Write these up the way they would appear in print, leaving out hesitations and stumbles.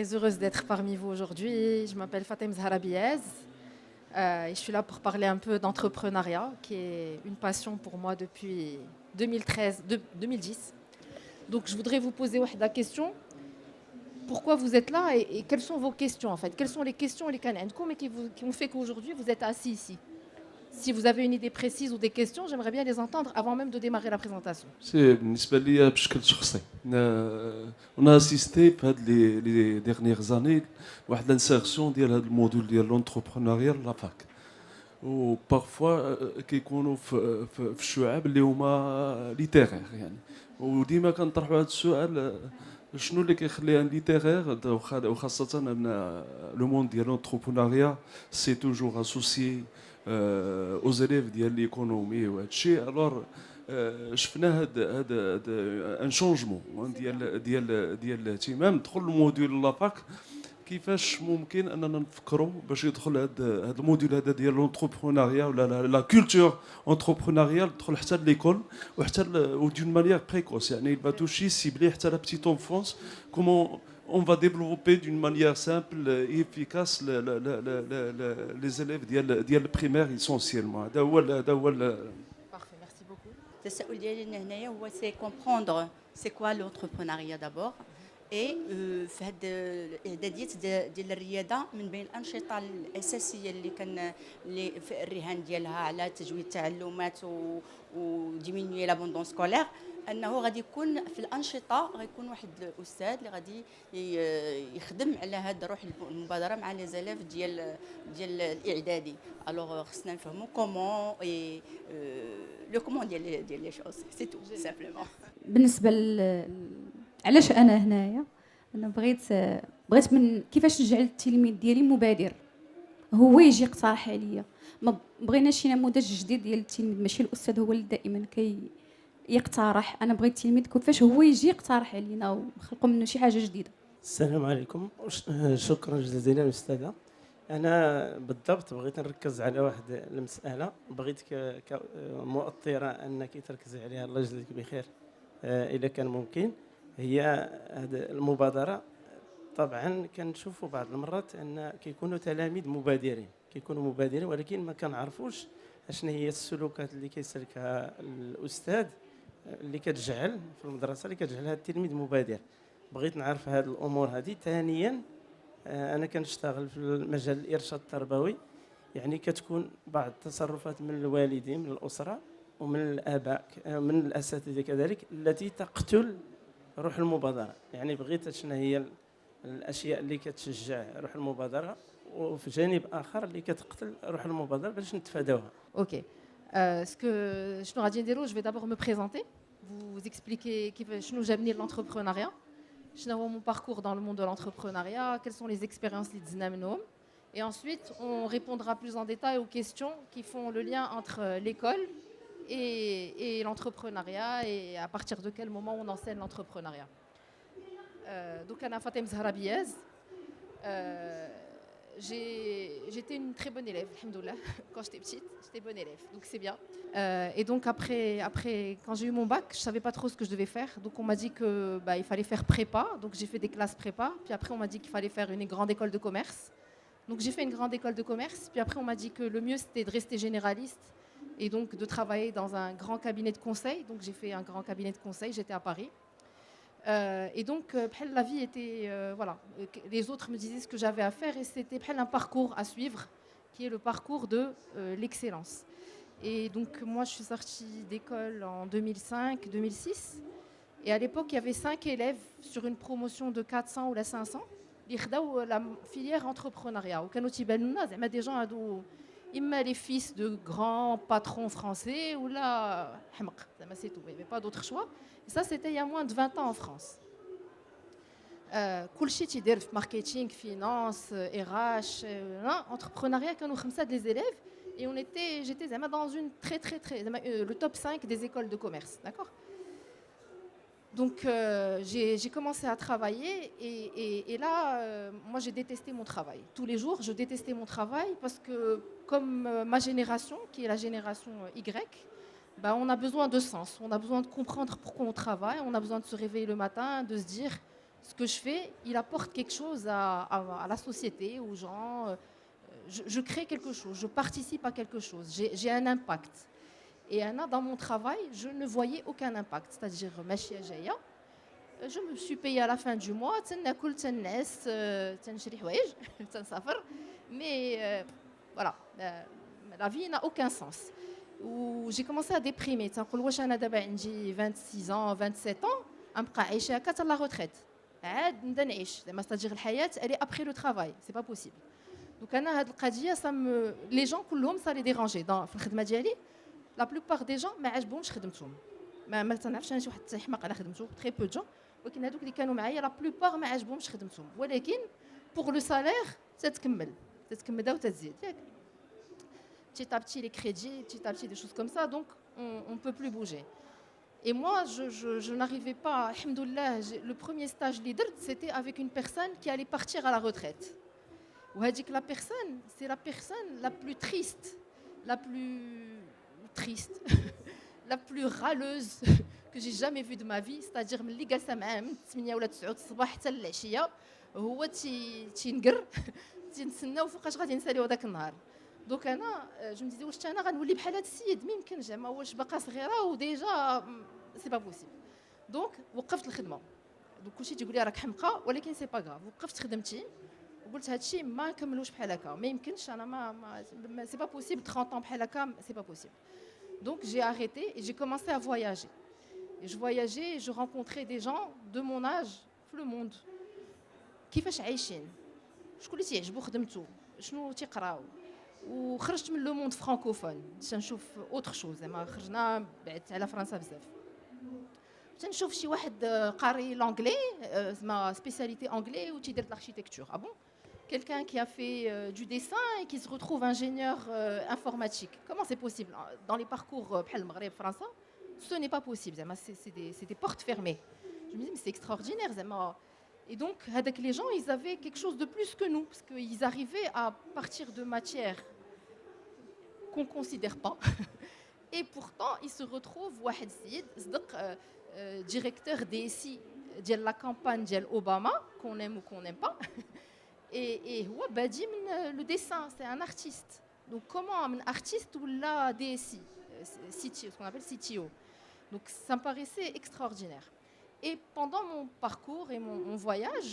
très heureuse d'être parmi vous aujourd'hui. Je m'appelle Fatem Zahra et je suis là pour parler un peu d'entrepreneuriat, qui est une passion pour moi depuis 2010. Donc je voudrais vous poser la question, pourquoi vous êtes là et quelles sont vos questions en fait? Quelles sont les questions et les canaux qui ont fait qu'aujourd'hui vous êtes assis ici? Si vous avez une idée précise ou des questions, j'aimerais bien les entendre avant même de démarrer la présentation. سي بالنسبه ليا بشكل شخصي انا اسيستي في هاد لي ديرنيير زاني واحد لانسيرسيون ديال هاد الموديل ديال لونتربرونيال لافاك و بارفوا كيكونوا في الشعاب اللي هما ليتيرير يعني وديما كنطرحوا هاد السؤال شنو اللي كيخلي ان ليتيرير وخاصه ان لو موند ديال لونتربرونيا سي توجور اسوسيي aux élèves ديال ليكونومي وهذا الشيء الوغ شفنا هذا ان شونجمون ديال الاهتمام دخل الموديل لاباك كيفاش ممكن اننا نفكروا باش يدخل هذا الموديل هذا ديال لونتربرونيا ولا لا كولتور انتربرونيال تدخل حتى ليكول وحتى دون مانيير بريكوس يعني il va toucher cibler حتى la petite enfance comment on va développer d'une manière simple et efficace les élèves ديال البريمير essentiellement هذا هو Parfait, merci beaucoup. التساؤل ديالي هنايا هو سي كومبروندر سي كوا لونتربرونيا دابور اي في هاد الاعداديات ديال الرياده من بين الانشطه الاساسيه اللي في الرهان ديالها على تجويد التعلمات وديمينيي لابوندون سكولير انه غادي يكون في الانشطه غيكون واحد الاستاذ اللي غادي يخدم على هذا روح المبادره مع لي زيليف ديال الاعدادي الوغ خصنا نفهموا كومون اي لو كومون ديال لي شوز سي تو سامبلومون. بالنسبه علاش انا هنايا، انا بغيت من كيفاش نجعل التلميذ ديالي مبادر، هو يجي يقترح عليا. ما بغيناش شي نموذج جديد ديال التلميذ، ماشي الاستاذ هو اللي دائما يقترح. انا بغيت التلميذ كيفاش هو يجي يقترح علينا ونخلقوا منه شي حاجه جديده. السلام عليكم، شكرا جزيلا الاستاذه. انا بالضبط بغيت نركز على واحد المساله، بغيت كمؤطره انك تركزي عليها، الله يجزيك بخير اذا كان ممكن. هي هذه المبادره طبعا كنشوفوا بعض المرات ان كيكونوا تلاميذ مبادرين، ولكن ما كنعرفوش اشنا هي السلوكات اللي كيسلكها الاستاذ اللي كتجعل في المدرسه اللي كتجعل هذا التلميذ مبادر. بغيت نعرف هذه الامور هذه. ثانيا انا كنشتغل في مجال الارشاد التربوي، يعني كتكون بعض التصرفات من الوالدين من الاسره ومن الاباء من الاساتذه كذلك التي تقتل روح المبادره. يعني بغيت شنو هي الاشياء اللي كتشجع روح المبادره وفي جانب اخر اللي كتقتل روح المبادره باش نتفاداوها. Ok. Je vais d'abord me présenter, vous expliquer je amené l'entrepreneuriat, je mon parcours dans le monde de l'entrepreneuriat, quelles sont les expériences les dynamiques. Et ensuite, on répondra plus en détail aux questions qui font le lien entre l'école et l'entrepreneuriat et à partir de quel moment on enseigne l'entrepreneuriat. Donc, Anna Fatem Zahra Biez. J'étais une très bonne élève, alhamdoulilah. Quand j'étais petite, j'étais bonne élève, donc c'est bien. Et donc après, quand j'ai eu mon bac, je savais pas trop ce que je devais faire. Donc on m'a dit que il fallait faire prépa, donc j'ai fait des classes prépa. Puis après on m'a dit qu'il fallait faire une grande école de commerce. Donc j'ai fait une grande école de commerce. Puis après on m'a dit que le mieux c'était de rester généraliste et donc de travailler dans un grand cabinet de conseil. Donc j'ai fait un grand cabinet de conseil, j'étais à Paris. Et donc, la vie était... voilà, les autres me disaient ce que j'avais à faire et c'était un parcours à suivre qui est le parcours de l'excellence. Et donc, moi, je suis sortie d'école en 2005-2006. Et à l'époque, il y avait 5 élèves sur une promotion de 400 ou la 500. La filière entrepreneuriat. Au Kanouti Benouna, il y a des gens les fils de grands patrons français ou là, c'est tout. Il n'y avait pas d'autre choix. Et ça, c'était il y a moins de 20 ans en France. Kulchi marketing, finance, RH, entrepreneuriat, quand nous sommes des élèves, et j'étais dans une très, le top 5 des écoles de commerce, d'accord ? Donc, j'ai commencé à travailler et là, moi, j'ai détesté mon travail. Tous les jours, je détestais mon travail parce que, comme ma génération, qui est la génération Y, on a besoin de sens, on a besoin de comprendre pourquoi on travaille, on a besoin de se réveiller le matin, de se dire ce que je fais, il apporte quelque chose à la société, aux gens. Je crée quelque chose, je participe à quelque chose, j'ai un impact. Et Anna, dans mon travail, je ne voyais aucun impact. C'est-à-dire, ماشية جاية, je me suis payée à la fin du mois, تناكل تنعس تنشري حوايج تنسافر, mais voilà, la vie n'a aucun sens. Où j'ai commencé à déprimer. تنقول واش أنا دابا عندي 26 ans, 27 ans, نبقى عايشة هكا حتى لا retraite. عاد نبدا نعيش. C'est-à-dire الحياة elle est après le travail, c'est pas possible. Donc أنا هاد القضية les gens كلهم ça les dérangeait في الخدمة ديالي. La plupart des gens ما عجبهمش خدمتهم. ما تنعرفش انا شي واحد تيحماق على خدمته, très peu de gens. ولكن هذوك اللي كانوا معايا la plupart ما عجبهمش خدمتهم. ولكن pour le salaire تتكمل وتزيد ياك. Petit à petit les crédits, petit à petit des choses comme ça, donc on ne peut plus bouger. Et moi, je n'arrivais pas, alhamdoulilah, le premier stage leader, c'était avec une personne qui allait partir à la retraite. La personne, c'est la personne la plus triste, la plus râleuse que j'ai jamais vue de ma vie. C'est-à-dire, ملي جالسة معاه من 8 ولا 9 الصباح حتى العشية, هو تينقر, تنسناو فوقاش غادي نساليو هذاك النهار. دونك انا جو مديزي واش انا غنولي بحال هذا السيد, ما يمكنش زعما واش باقا صغيره وديجا سي با بوسيبل. دونك وقفت الخدمه. دونك كلشي تيقول لي راك حمقى, ولكن سي با غاف. وقفت خدمتي وقلت هذا الشيء ما نكملوش بحال هكا, ما يمكنش انا ما سي با بوسيبل 30 ans بحال هكا, سي با بوسيبل. Donc j'ai arrêté et j'ai commencé à voyager. Et je voyageais et je rencontrais des gens de mon âge في le monde. كيفاش عايشين, شكون اللي تيعجبو خدمته, شنو تيقراو. وخرجت من لو موند فرانكوفون تنشوف اوتر شوز, زعما خرجنا بعدت على فرنسا بزاف. تنشوف شي واحد قاري لونجلي, زعما سبيسياليتي انجلي وتيدير l'architecture. Ah bon? Quelqu'un qui a fait du dessin et qui se retrouve ingénieur informatique. Comment c'est possible? Dans les parcours بحال المغرب فرنسا, ce n'est pas possible. زعما c'est des portes fermées. Je me dis mais c'est extraordinaire زعما. Et donc, les gens, ils avaient quelque chose de plus que nous, parce qu'ils arrivaient à partir de matières qu'on ne considère pas. Et pourtant, ils se retrouvent, Wahed Sid, directeur DSI de la campagne d'Obama, qu'on aime ou qu'on n'aime pas. Et Badi, le dessin, c'est un artiste. Donc, comment un artiste ou la DSI, CTO, ce qu'on appelle CTO. Donc, ça me paraissait extraordinaire. Et pendant mon parcours et mon voyage,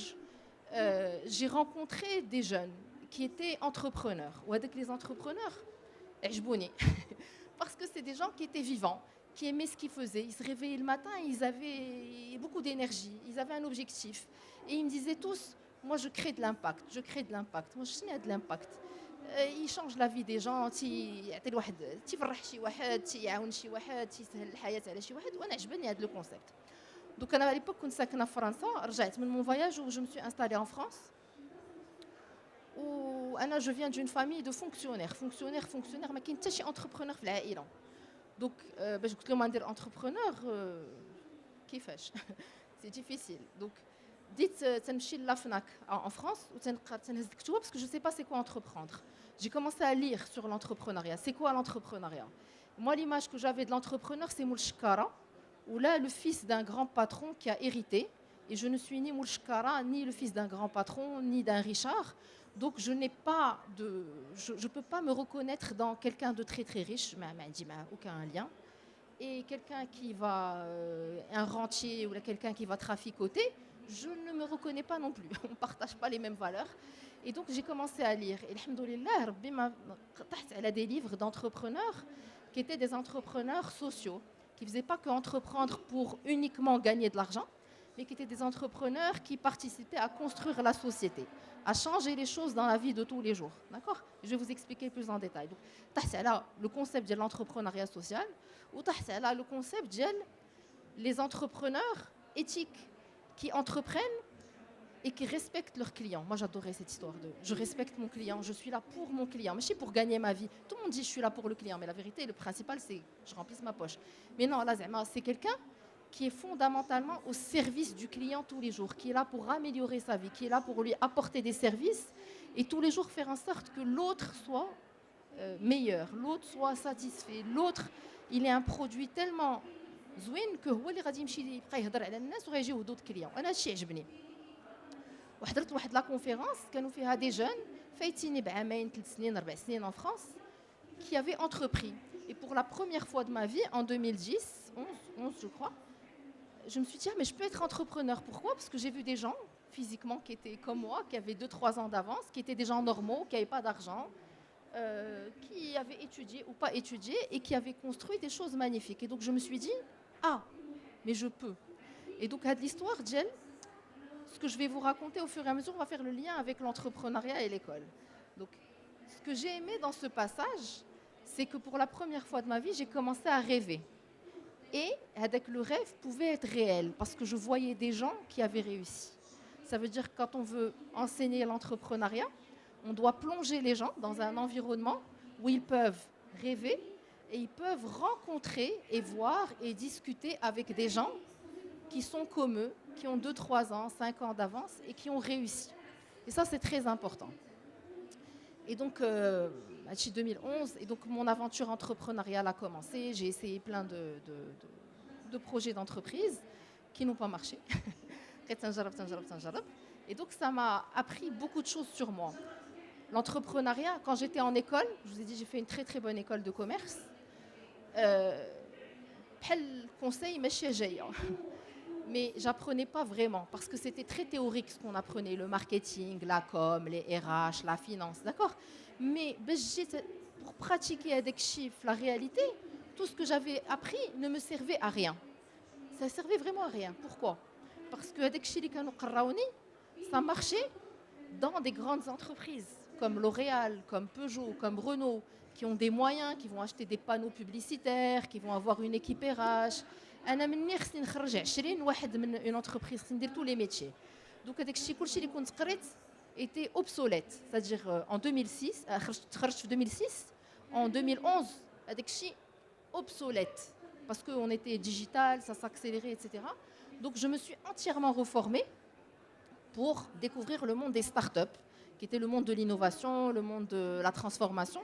j'ai rencontré des jeunes qui étaient entrepreneurs. Ou avec les entrepreneurs, parce que c'est des gens qui étaient vivants, qui aimaient ce qu'ils faisaient. Ils se réveillaient le matin, ils avaient beaucoup d'énergie, ils avaient un objectif. Et ils me disaient tous, moi je crée de l'impact, je crée de l'impact. Moi je sais de l'impact. Ils changent la vie des gens, يعطي الواحد تيفرح شي واحد, تيعاون شي واحد, تيسهل الحياة على شي واحد, وأنا عجبني هذا الكونسيبت. Donc à l'époque كنت ساكنة في فرنسا, رجعت من mon voyage où je me suis installée en France. Où أنا je viens d'une famille de fonctionnaires, ما كاين حتى شي entrepreneur في العائلة. Donc باش قلت لهم ندير entrepreneur كيفاش c'est difficile. Donc ديت تنمشي لا فناك en France وتنقرا تنهز الكتب parce que je sais pas c'est quoi entreprendre. J'ai commencé à lire sur l'entrepreneuriat. C'est quoi l'entrepreneuriat? Moi l'image que j'avais de l'entrepreneur c'est moul shkara, où là, le fils d'un grand patron qui a hérité, et je ne suis ni Moulchkara, ni le fils d'un grand patron, ni d'un Richard, donc je n'ai pas je peux pas me reconnaître dans quelqu'un de très très riche, aucun lien, et quelqu'un qui va, un rentier ou quelqu'un qui va traficoter, je ne me reconnais pas non plus, on ne partage pas les mêmes valeurs. Et donc j'ai commencé à lire, et alhamdoulilah, Rabbi m'a elle a des livres d'entrepreneurs qui étaient des entrepreneurs sociaux, qui ne faisaient pas qu'entreprendre pour uniquement gagner de l'argent, mais qui étaient des entrepreneurs qui participaient à construire la société, à changer les choses dans la vie de tous les jours. D'accord? Je vais vous expliquer plus en détail. Donc, là, le concept de l'entrepreneuriat social, ou là, le concept de les entrepreneurs éthiques qui entreprennent et qui respectent leurs clients. Moi, j'adorais cette histoire de je respecte mon client, je suis là pour mon client, mais je suis pour gagner ma vie. Tout le monde dit je suis là pour le client, mais la vérité, le principal, c'est je remplisse ma poche. Mais non, là, c'est quelqu'un qui est fondamentalement au service du client tous les jours, qui est là pour améliorer sa vie, qui est là pour lui apporter des services et tous les jours faire en sorte que l'autre soit meilleur, l'autre soit satisfait, l'autre, il est un produit tellement زوين que هو اللي غادي يمشي يبقى يهضر على الناس وغيجيو d'autres clients. أنا هادشي عجبني. وحضرت واحد لا كونفيرونس كانوا فيها دي جون فايتيني بعامين 3 سنين 4 سنين en France qui avaient entrepris. Et pour la première fois de ma vie, en 2010, 11 je crois, je me suis dit, ah, mais je peux être entrepreneur. Pourquoi? Parce que j'ai vu des gens, physiquement, qui étaient comme moi, qui avaient 2-3 ans d'avance, qui étaient des gens normaux, qui n'avaient pas d'argent, qui avaient étudié ou pas étudié, et qui avaient construit des choses magnifiques. Et donc, je me suis dit, ah, mais je peux. Et donc, à l'histoire, Djel, ce que je vais vous raconter au fur et à mesure, on va faire le lien avec l'entrepreneuriat et l'école. Donc, ce que j'ai aimé dans ce passage, c'est que pour la première fois de ma vie, j'ai commencé à rêver. Et avec le rêve pouvait être réel, parce que je voyais des gens qui avaient réussi. Ça veut dire que quand on veut enseigner l'entrepreneuriat, on doit plonger les gens dans un environnement où ils peuvent rêver et ils peuvent rencontrer et voir et discuter avec des gens qui sont comme eux, qui ont 2-3 ans, 5 ans d'avance et qui ont réussi. Et ça, c'est très important. Et donc, 2011, et donc mon aventure entrepreneuriale a commencé. J'ai essayé plein de projets d'entreprise qui n'ont pas marché. Et donc, ça m'a appris beaucoup de choses sur moi. L'entrepreneuriat, quand j'étais en école, je vous ai dit, j'ai fait une très très bonne école de commerce. Conseil, mais j'apprenais pas vraiment parce que c'était très théorique ce qu'on apprenait, le marketing, la com, les RH, la finance, d'accord? Mais pour pratiquer avec chiffres la réalité, tout ce que j'avais appris ne me servait à rien. Ça servait vraiment à rien. Pourquoi? Parce que avec ça marchait dans des grandes entreprises comme L'Oréal, comme Peugeot, comme Renault, qui ont des moyens, qui vont acheter des panneaux publicitaires, qui vont avoir une équipe RH. انا مني خصني نخرج 20 واحد من اون انتربريز خصني ندير tous les métiers. Donc هذاك الشيء كلشي اللي كنت قريت était obsolète, c'est-à-dire en 2006 خرجت في 2006, en 2011 هذاك الشيء obsolète parce qu'on était digital, ça s'accélérait, etc. Donc je me suis entièrement reformée pour découvrir le monde des startups, qui était le monde de l'innovation, le monde de la transformation.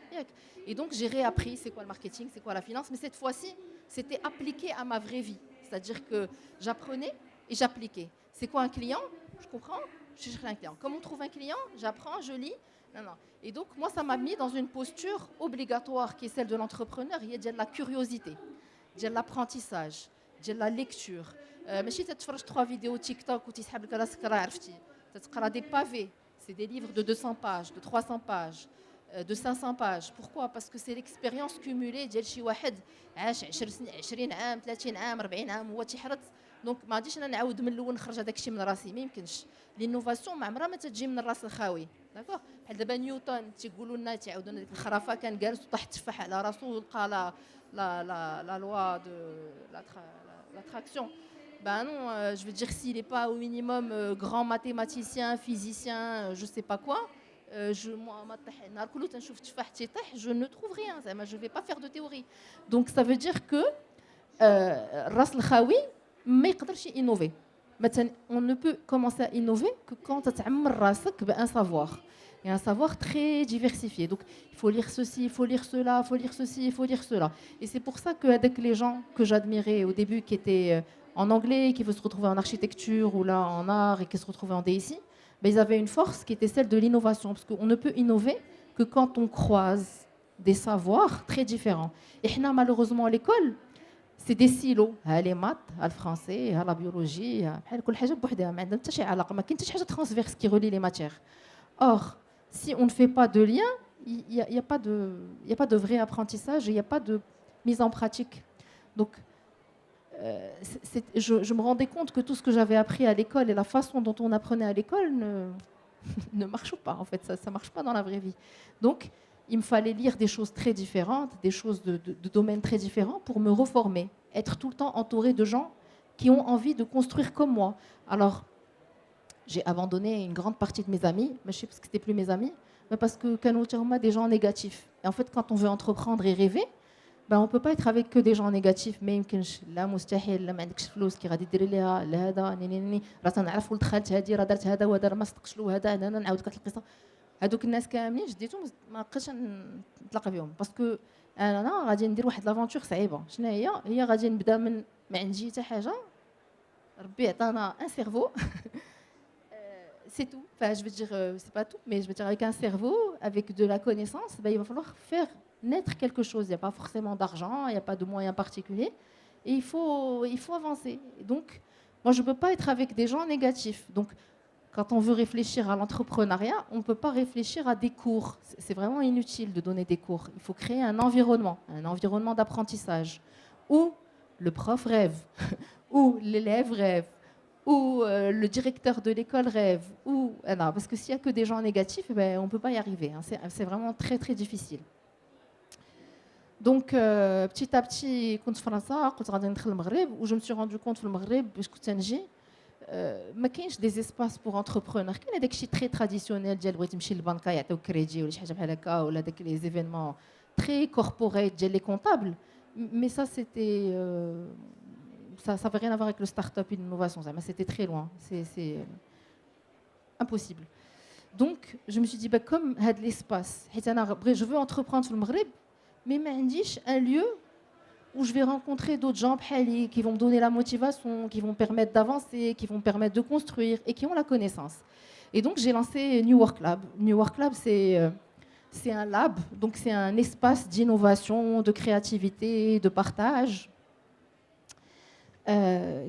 Et donc j'ai réappris c'est quoi le marketing, c'est quoi la finance, mais cette fois-ci c'était appliqué à ma vraie vie. C'est-à-dire que j'apprenais et j'appliquais. C'est quoi un client? Je comprends, je cherche un client. Comment on trouve un client? J'apprends, je lis. Non. Et donc, moi, ça m'a mis dans une posture obligatoire qui est celle de l'entrepreneur. Il y a de la curiosité, de l'apprentissage, de la lecture. ماشي تتفرج 3 vidéos TikTok وتسحب لك راسك راه عرفتي. تقرا des pavés. C'est des livres de 200 pages, de 300 pages. De 500 pages. Pourquoi? Parce que c'est l'expérience cumulée ديال شي واحد عاش 20 عام 30 عام 40 عام هو تيحرط. دونك ما غاديش انا نعاود من الاول نخرج هذاك الشيء من راسي، ما يمكنش. لينوفاسيون ما عمرها ما تجي من الراس الخاوي، داكوغ. بحال دابا نيوتن تيقولوا لنا تيعاودوا لنا ديك الخرافه كان جالس وطاح التفاح على راسو ولقى la loi de l'attraction. Ben non, je veux dire s'il n'est pas au minimum grand mathématicien, physicien, je sais pas quoi. Je ne trouve rien, je ne vais pas faire de théorie. Donc ça veut dire que Ras al-Khawi ما يقدرش innover. Maintenant, on ne peut commencer à innover que quand tu as un savoir. Et un savoir très diversifié. Donc il faut lire ceci, il faut lire cela, il faut lire ceci, il faut lire cela. Et c'est pour ça qu'avec les gens que j'admirais au début qui étaient en anglais, qui veulent se retrouver en architecture ou là en art et qui se retrouvaient en DSI, ben, ils avaient une force qui était celle de l'innovation, parce qu'on ne peut innover que quand on croise des savoirs très différents. Et là, malheureusement, à l'école, c'est des silos. Les maths, le français, la biologie, كل حاجة بوحدها ما عندها حتى شي علاقة، ما كاين حتى شي حاجة transverse qui relie les matières. Or, si on ne fait pas de lien, il y a pas de vrai apprentissage, il n'y a pas de mise en pratique. Donc je me rendais compte que tout ce que j'avais appris à l'école et la façon dont on apprenait à l'école ne marche pas, en fait, ça ne marche pas dans la vraie vie. Donc, il me fallait lire des choses très différentes, des choses de domaines très différents pour me reformer, être tout le temps entouré de gens qui ont envie de construire comme moi. Alors, j'ai abandonné une grande partie de mes amis, mais je sais parce que ce n'étaient plus mes amis, mais parce que des gens négatifs. Et en fait, quand on veut entreprendre et rêver, ben, on ne peut pas être avec que des gens négatifs. ما يمكنش لا مستحيل لا ما عندكش فلوس كي غادي ديري ليها لا هذا نيني راه تنعرف ولد خالتي هذه راه دارت هذا وهذا ما صدقش له هذا انا نعاود لك القصه. هذوك الناس كاملين جديتهم ما بقيتش نتلاقى بهم باسكو انا غادي ندير واحد لافونتور صعيبه. شنو هي غادي نبدا من ما عندي حتى حاجه. ربي عطانا ان سيرفو c'est tout. Enfin, je veux dire, c'est pas tout, mais je veux dire, avec un cerveau, avec de la connaissance, ben, il va falloir faire naître quelque chose. Il n'y a pas forcément d'argent, il n'y a pas de moyens particuliers. Et il faut avancer. Et donc, moi, je ne peux pas être avec des gens négatifs. Donc, quand on veut réfléchir à l'entrepreneuriat, on ne peut pas réfléchir à des cours. C'est vraiment inutile de donner des cours. Il faut créer un environnement d'apprentissage, où le prof rêve, où l'élève rêve, où le directeur de l'école rêve, ou non, parce que s'il n'y a que des gens négatifs, ben, on ne peut pas y arriver. Hein. C'est vraiment très très difficile. Donc petit à petit, كنت في فرنسا قلت غادي ندخل المغرب و je me suis rendu compte في المغرب باش كنت نجي ما كاينش دي اسباس بور انتربرونور كاين هذاك الشيء تري تراديسيونيل ديال بغيتي تمشي للبنكه يعطيوك كريدي ولا شي حاجه بحال هكا ولا داك لي زيفينمون تري كوربوريت ديال لي كونطابل مي سا سيتي ça n'avait rien à voir avec le start-up et l'innovation, c'était très loin, c'est impossible. Donc, je me suis dit, bah, comme il y a de l'espace, je veux entreprendre sur le Maghreb, mais j'ai un lieu où je vais rencontrer d'autres gens qui vont me donner la motivation, qui vont me permettre d'avancer, qui vont me permettre de construire et qui ont la connaissance. Et donc, j'ai lancé New Work Lab. New Work Lab, c'est un lab, donc c'est un espace d'innovation, de créativité, de partage,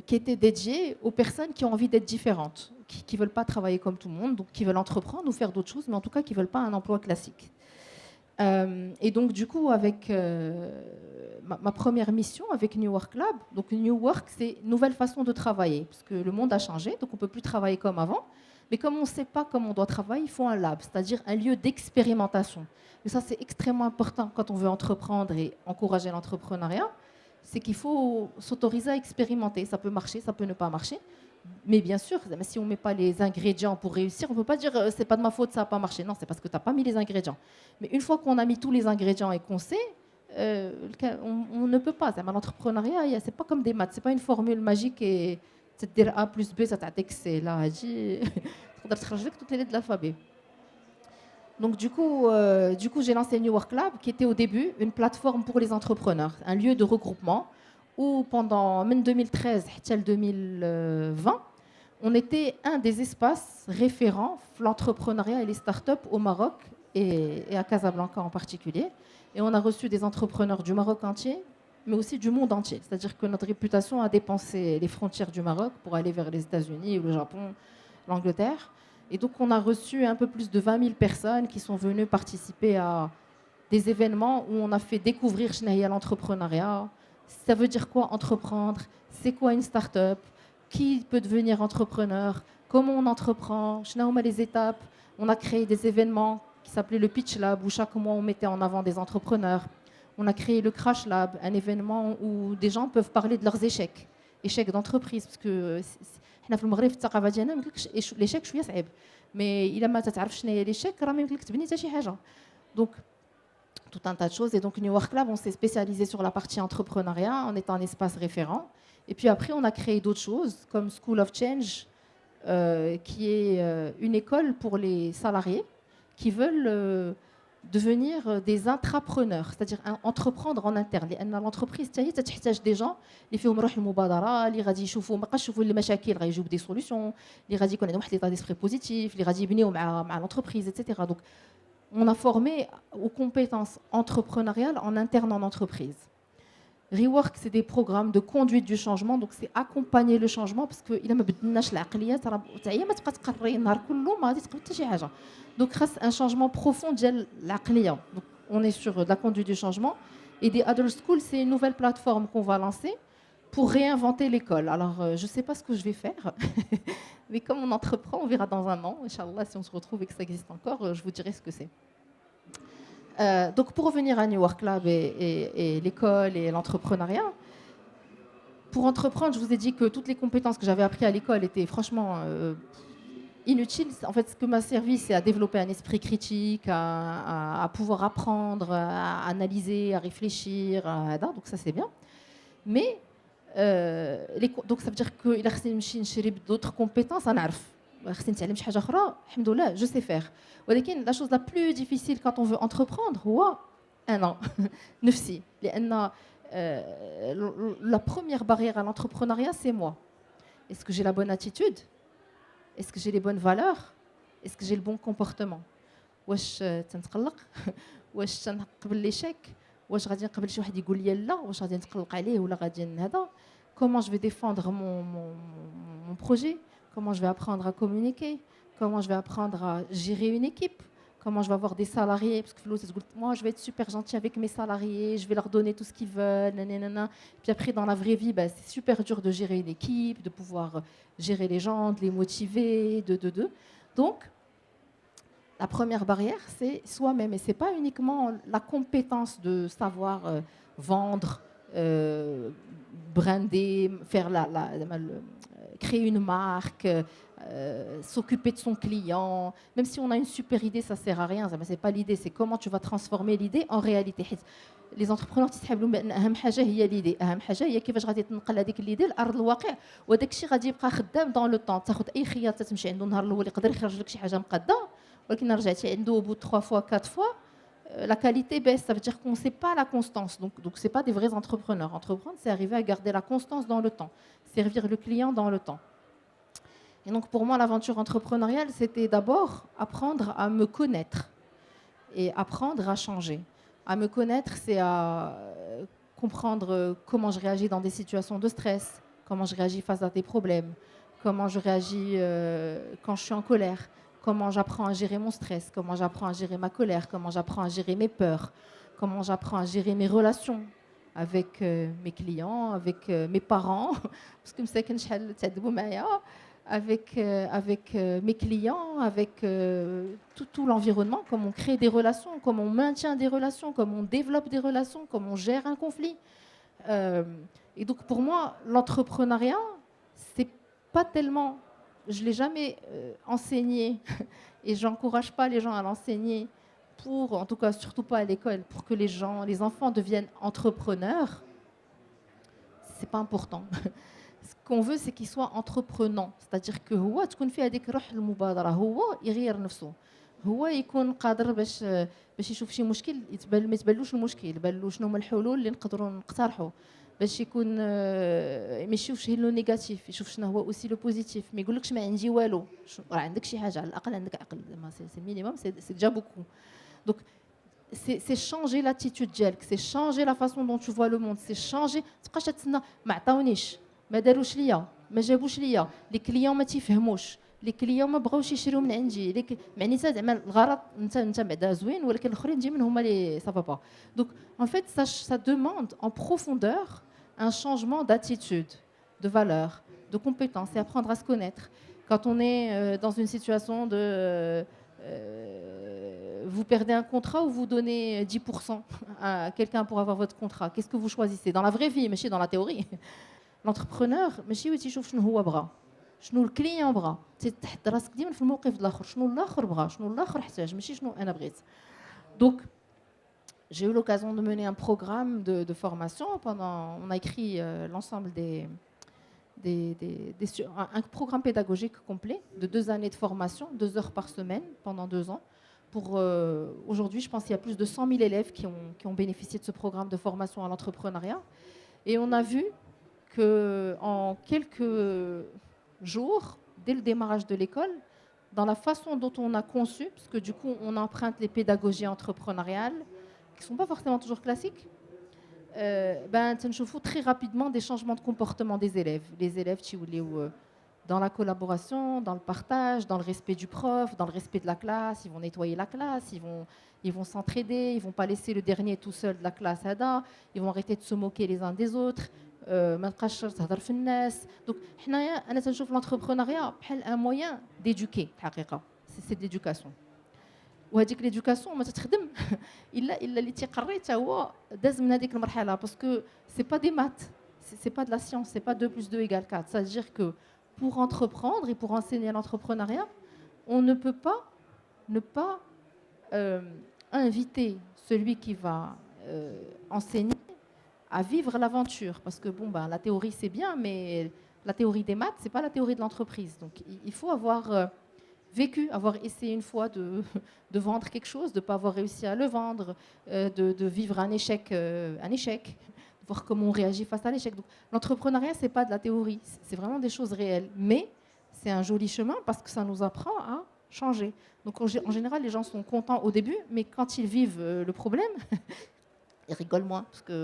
qui était dédié aux personnes qui ont envie d'être différentes, qui ne veulent pas travailler comme tout le monde, donc qui veulent entreprendre ou faire d'autres choses, mais en tout cas qui ne veulent pas un emploi classique. Et donc du coup, avec ma première mission avec New Work Lab, donc New Work, c'est une nouvelle façon de travailler, parce que le monde a changé, donc on ne peut plus travailler comme avant, mais comme on ne sait pas comment on doit travailler, il faut un lab, c'est-à-dire un lieu d'expérimentation. Et ça, c'est extrêmement important quand on veut entreprendre et encourager l'entrepreneuriat, c'est qu'il faut s'autoriser à expérimenter. Ça peut marcher, ça peut ne pas marcher. Mais bien sûr, si on ne met pas les ingrédients pour réussir, on ne peut pas dire c'est pas de ma faute, ça n'a pas marché. Non, c'est parce que tu n'as pas mis les ingrédients. Mais une fois qu'on a mis tous les ingrédients et qu'on sait, on ne peut pas. L'entrepreneuriat, ce n'est pas comme des maths. Ce n'est pas une formule magique et c'est dire A plus B, ça t'attend C. Là, il faut changer toutes les lettres de l'alphabet. Donc du coup, j'ai lancé New Work Lab, qui était au début une plateforme pour les entrepreneurs, un lieu de regroupement où pendant 2013 jusqu'à 2020, on était un des espaces référents l'entrepreneuriat et les startups au Maroc et à Casablanca en particulier. Et on a reçu des entrepreneurs du Maroc entier, mais aussi du monde entier. C'est-à-dire que notre réputation a dépassé les frontières du Maroc pour aller vers les États-Unis, le Japon, l'Angleterre. Et donc, on a reçu un peu plus de 20 000 personnes qui sont venues participer à des événements où on a fait découvrir l'entrepreneuriat. Ça veut dire quoi entreprendre? C'est quoi une start-up? Qui peut devenir entrepreneur? Comment on entreprend? Les étapes. On a créé des événements qui s'appelaient le Pitch Lab, où chaque mois, on mettait en avant des entrepreneurs. On a créé le Crash Lab, un événement où des gens peuvent parler de leurs échecs d'entreprise, parce que حنا في المغرب في الثقافه ديالنا ما يمكنلكش ليشيك شويه صعيب مي الا ما تعرفش شنو هي ليشيك راه ما يمكنلك تبني حتى شي حاجه دونك tout un tas de choses et donc New Work Lab on s'est spécialisé sur la partie entrepreneuriat on est un espace référent et puis après on a créé d'autres choses comme School of Change qui est une école pour les salariés qui veulent devenir des intrapreneurs, c'est-à-dire entreprendre en interne. لأن l'entreprise تاهي تحتاج des gens اللي فيهم روح المبادرة، اللي غادي يشوفوا ما بقاش يشوفوا المشاكل غادي يجيو des solutions، اللي غادي يكون عندهم واحد l'état d'esprit positif، اللي غادي يبنيو مع l'entreprise, etc. Donc, on a formé aux compétences entrepreneuriales en interne en entreprise. Rework, c'est des programmes de conduite du changement, donc c'est accompagner le changement parce que إلا ما بدلناش العقليات راه حتى هي ما تبقى تقري النهار كله ما غادي تقبل حتى شي حاجة. Donc, grâce à un changement profond de l'aqliya. Donc, on est sur la conduite du changement. Et des Other Schools, c'est une nouvelle plateforme qu'on va lancer pour réinventer l'école. Alors, je ne sais pas ce que je vais faire, mais comme on entreprend, on verra dans un an. Inch'Allah, si on se retrouve et que ça existe encore, je vous dirai ce que c'est. Donc, pour revenir à New Work Lab et l'école et l'entrepreneuriat, pour entreprendre, je vous ai dit que toutes les compétences que j'avais apprises à l'école étaient franchement... inutile. En fait, ce que m'a servi, c'est à développer un esprit critique, à pouvoir apprendre, à analyser, à réfléchir. Donc ça, c'est bien. Mais, donc ça veut dire qu'il a chercher d'autres compétences. Je sais faire. La chose la plus difficile quand on veut entreprendre, la première barrière à l'entrepreneuriat, c'est moi. Est-ce que j'ai la bonne attitude ? est-ce que j'ai les bonnes valeurs, est-ce que j'ai le bon comportement. واش تنتقلق واش تنقبل l'échec واش غادي نقبل شي واحد يقول لي لا واش غادي نتقلق عليه ولا غادي هذا. Comment je vais défendre mon projet, comment je vais apprendre à communiquer, comment je vais apprendre à gérer une équipe, comment je vais avoir des salariés, parce que moi je vais être super gentil avec mes salariés, je vais leur donner tout ce qu'ils veulent, nanana. Puis après dans la vraie vie, bah, c'est super dur de gérer une équipe, de pouvoir gérer les gens, de les motiver, Donc, la première barrière, c'est soi-même, et c'est pas uniquement la compétence de savoir vendre, brander, faire créer une marque, s'occuper de son client. Même si on a une super idée, ça sert à rien. C'est pas l'idée, c'est comment tu vas transformer l'idée en réalité. Les entrepreneurs تيتحابلوا بان اهم حاجه هي ليدي، اهم حاجه هي كيفاش غادي تنقل هذيك ليدي لارض الواقع، وداك الشيء غادي يبقى خدام دون لو طون. تاخذ اي خياط تمشي عنده النهار الاول يقدر يخرج لك شي حاجه مقاده، ولكن رجعتي عنده au bout de 3 fois 4 fois la qualité baisse, ça veut dire qu'on ne sait pas la constance. Donc ce n'est pas des vrais entrepreneurs. Entreprendre, c'est arriver à garder la constance dans le temps, servir le client dans le temps. Et donc pour moi, l'aventure entrepreneuriale, c'était d'abord apprendre à me connaître et apprendre à changer. À me connaître, c'est à comprendre comment je réagis dans des situations de stress, comment je réagis face à des problèmes, comment je réagis quand je suis en colère, comment j'apprends à gérer mon stress, comment j'apprends à gérer ma colère, comment j'apprends à gérer mes peurs, comment j'apprends à gérer mes relations avec mes clients, avec mes parents, parce que avec mes clients, avec tout l'environnement, comment on crée des relations, comment on maintient des relations, comment on développe des relations, comment on gère un conflit. Et donc pour moi, l'entrepreneuriat, c'est pas tellement... Je ne l'ai jamais enseigné et je n'encourage pas les gens à l'enseigner pour, en tout cas surtout pas à l'école, pour que les enfants deviennent entrepreneurs. Ce n'est pas important. Ce qu'on veut, c'est qu'ils soient entreprenants. C'est-à-dire que هو تكون فيه هذيك روح المبادرة، هو يغير نفسه، هو يكون قادر باش يشوف شي مشكل ما يتبلوش المشكل، يبان له شنو هما الحلول اللي نقدروا نقترحوا، باش يكون ما يشوفش لو نيجاتيف، يشوف شنو هو اوسي لو بوزيتيف، ما يقولكش ما عندي والو، راه عندك شي حاجه، على الاقل عندك عقل، سي مينيموم، سي ديجا بوكو. دونك سي شانجي لاتيتود ديالك، سي شانجي لا فاسون دون تو فوا لو موند، سي شانجي. تبقاش تتسنى ما عطاونيش، ما داروش ليا، ما جابوش ليا، لي كليون ما تيفهموش، لي كليون ما بغاوش يشريو من عندي، معناتها زعما الغرض انت بعدا زوين ولكن الاخرين ديما هما لي سافا با. دونك en fait ça demande en profondeur un changement d'attitude, de valeur, de compétence et apprendre à se connaître. Quand on est dans une situation de vous perdez un contrat ou vous donnez 10% à quelqu'un pour avoir votre contrat, qu'est-ce que vous choisissez dans la vraie vie, mais dans la théorie? L'entrepreneur, ماشي تيشوف شنو هو بغا، شنو الكليون بغا، تحط راسك ديما في الموقف الاخر، شنو الاخر بغا، شنو الاخر احتاج، ماشي شنو انا بغيت. Donc j'ai eu l'occasion de mener un programme de formation. On a écrit l'ensemble un programme pédagogique complet de 2 années de formation, 2 heures par semaine pendant 2 ans. Aujourd'hui, je pense qu'il y a plus de 100 000 élèves qui ont bénéficié de ce programme de formation à l'entrepreneuriat. Et on a vu qu'en quelques jours, dès le démarrage de l'école, dans la façon dont on a conçu, parce que du coup, on emprunte les pédagogies entrepreneuriales, qui ne sont pas forcément toujours classiques, تنشوفوا très rapidement des changements de comportement des élèves. Les élèves dans la collaboration, dans le partage, dans le respect du prof, dans le respect de la classe, ils vont nettoyer la classe, ils vont s'entraider, ils ne vont pas laisser le dernier tout seul de la classe, ils vont arrêter de se moquer les uns des autres. ما تبقاش تهضر في الناس. Donc حنايا انا تنشوف l'entrepreneuriat بحال un moyen d'éduquer الحقيقه، c'est de l'éducation. وهذيك ليدوكاسيون ما تتخدم الا اللي تيقري حتى هو داز من هذيك المرحله، باسكو سي با دي مات، سي با de la science, c'est pas 2 + 2 = 4. Ça veut dire que pour entreprendre et pour enseigner l'entrepreneuriat, on ne peut pas ne pas inviter celui qui va enseigner à vivre l'aventure, parce que la théorie c'est bien, mais la théorie des maths c'est pas la théorie de l'entreprise. Donc il faut avoir vécu, avoir essayé une fois de vendre quelque chose, de ne pas avoir réussi à le vendre, de vivre un échec, de voir comment on réagit face à l'échec. Donc l'entrepreneuriat, ce n'est pas de la théorie, c'est vraiment des choses réelles. Mais c'est un joli chemin parce que ça nous apprend à changer. Donc en général, les gens sont contents au début, mais quand ils vivent le problème, ils rigolent moins parce que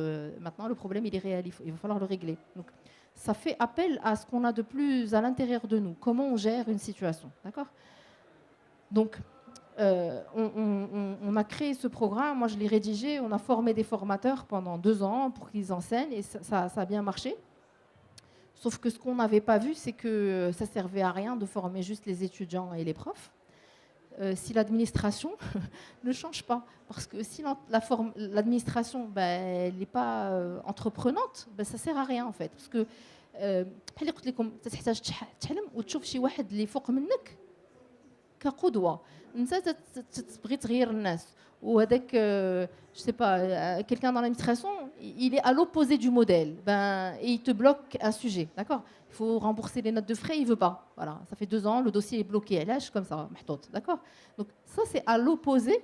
maintenant le problème il est réel, il va falloir le régler. Donc ça fait appel à ce qu'on a de plus à l'intérieur de nous, comment on gère une situation, d'accord? Donc on a créé ce programme, moi je l'ai rédigé, on a formé des formateurs pendant 2 ans pour qu'ils enseignent et ça a bien marché. Sauf que ce qu'on n'avait pas vu, c'est que ça servait à rien de former juste les étudiants et les profs. Si l'administration ne change pas. Parce que si l'administration elle n'est pas entreprenante, ça ne sert à rien en fait. Parce que بحال اللي قلت لكم تحتاج تحلم وتشوف شي واحد اللي فوق منك كقدوه. انت تبغي تغير الناس وهذاك je sais pas quelqu'un dans l'administration, il est à l'opposé du modèle. Et il te bloque un sujet, d'accord? Il faut rembourser les notes de frais, il veut pas. Voilà, ça fait 2 ans, le dossier est bloqué, elle lâche comme ça, d'accord? Donc ça c'est à l'opposé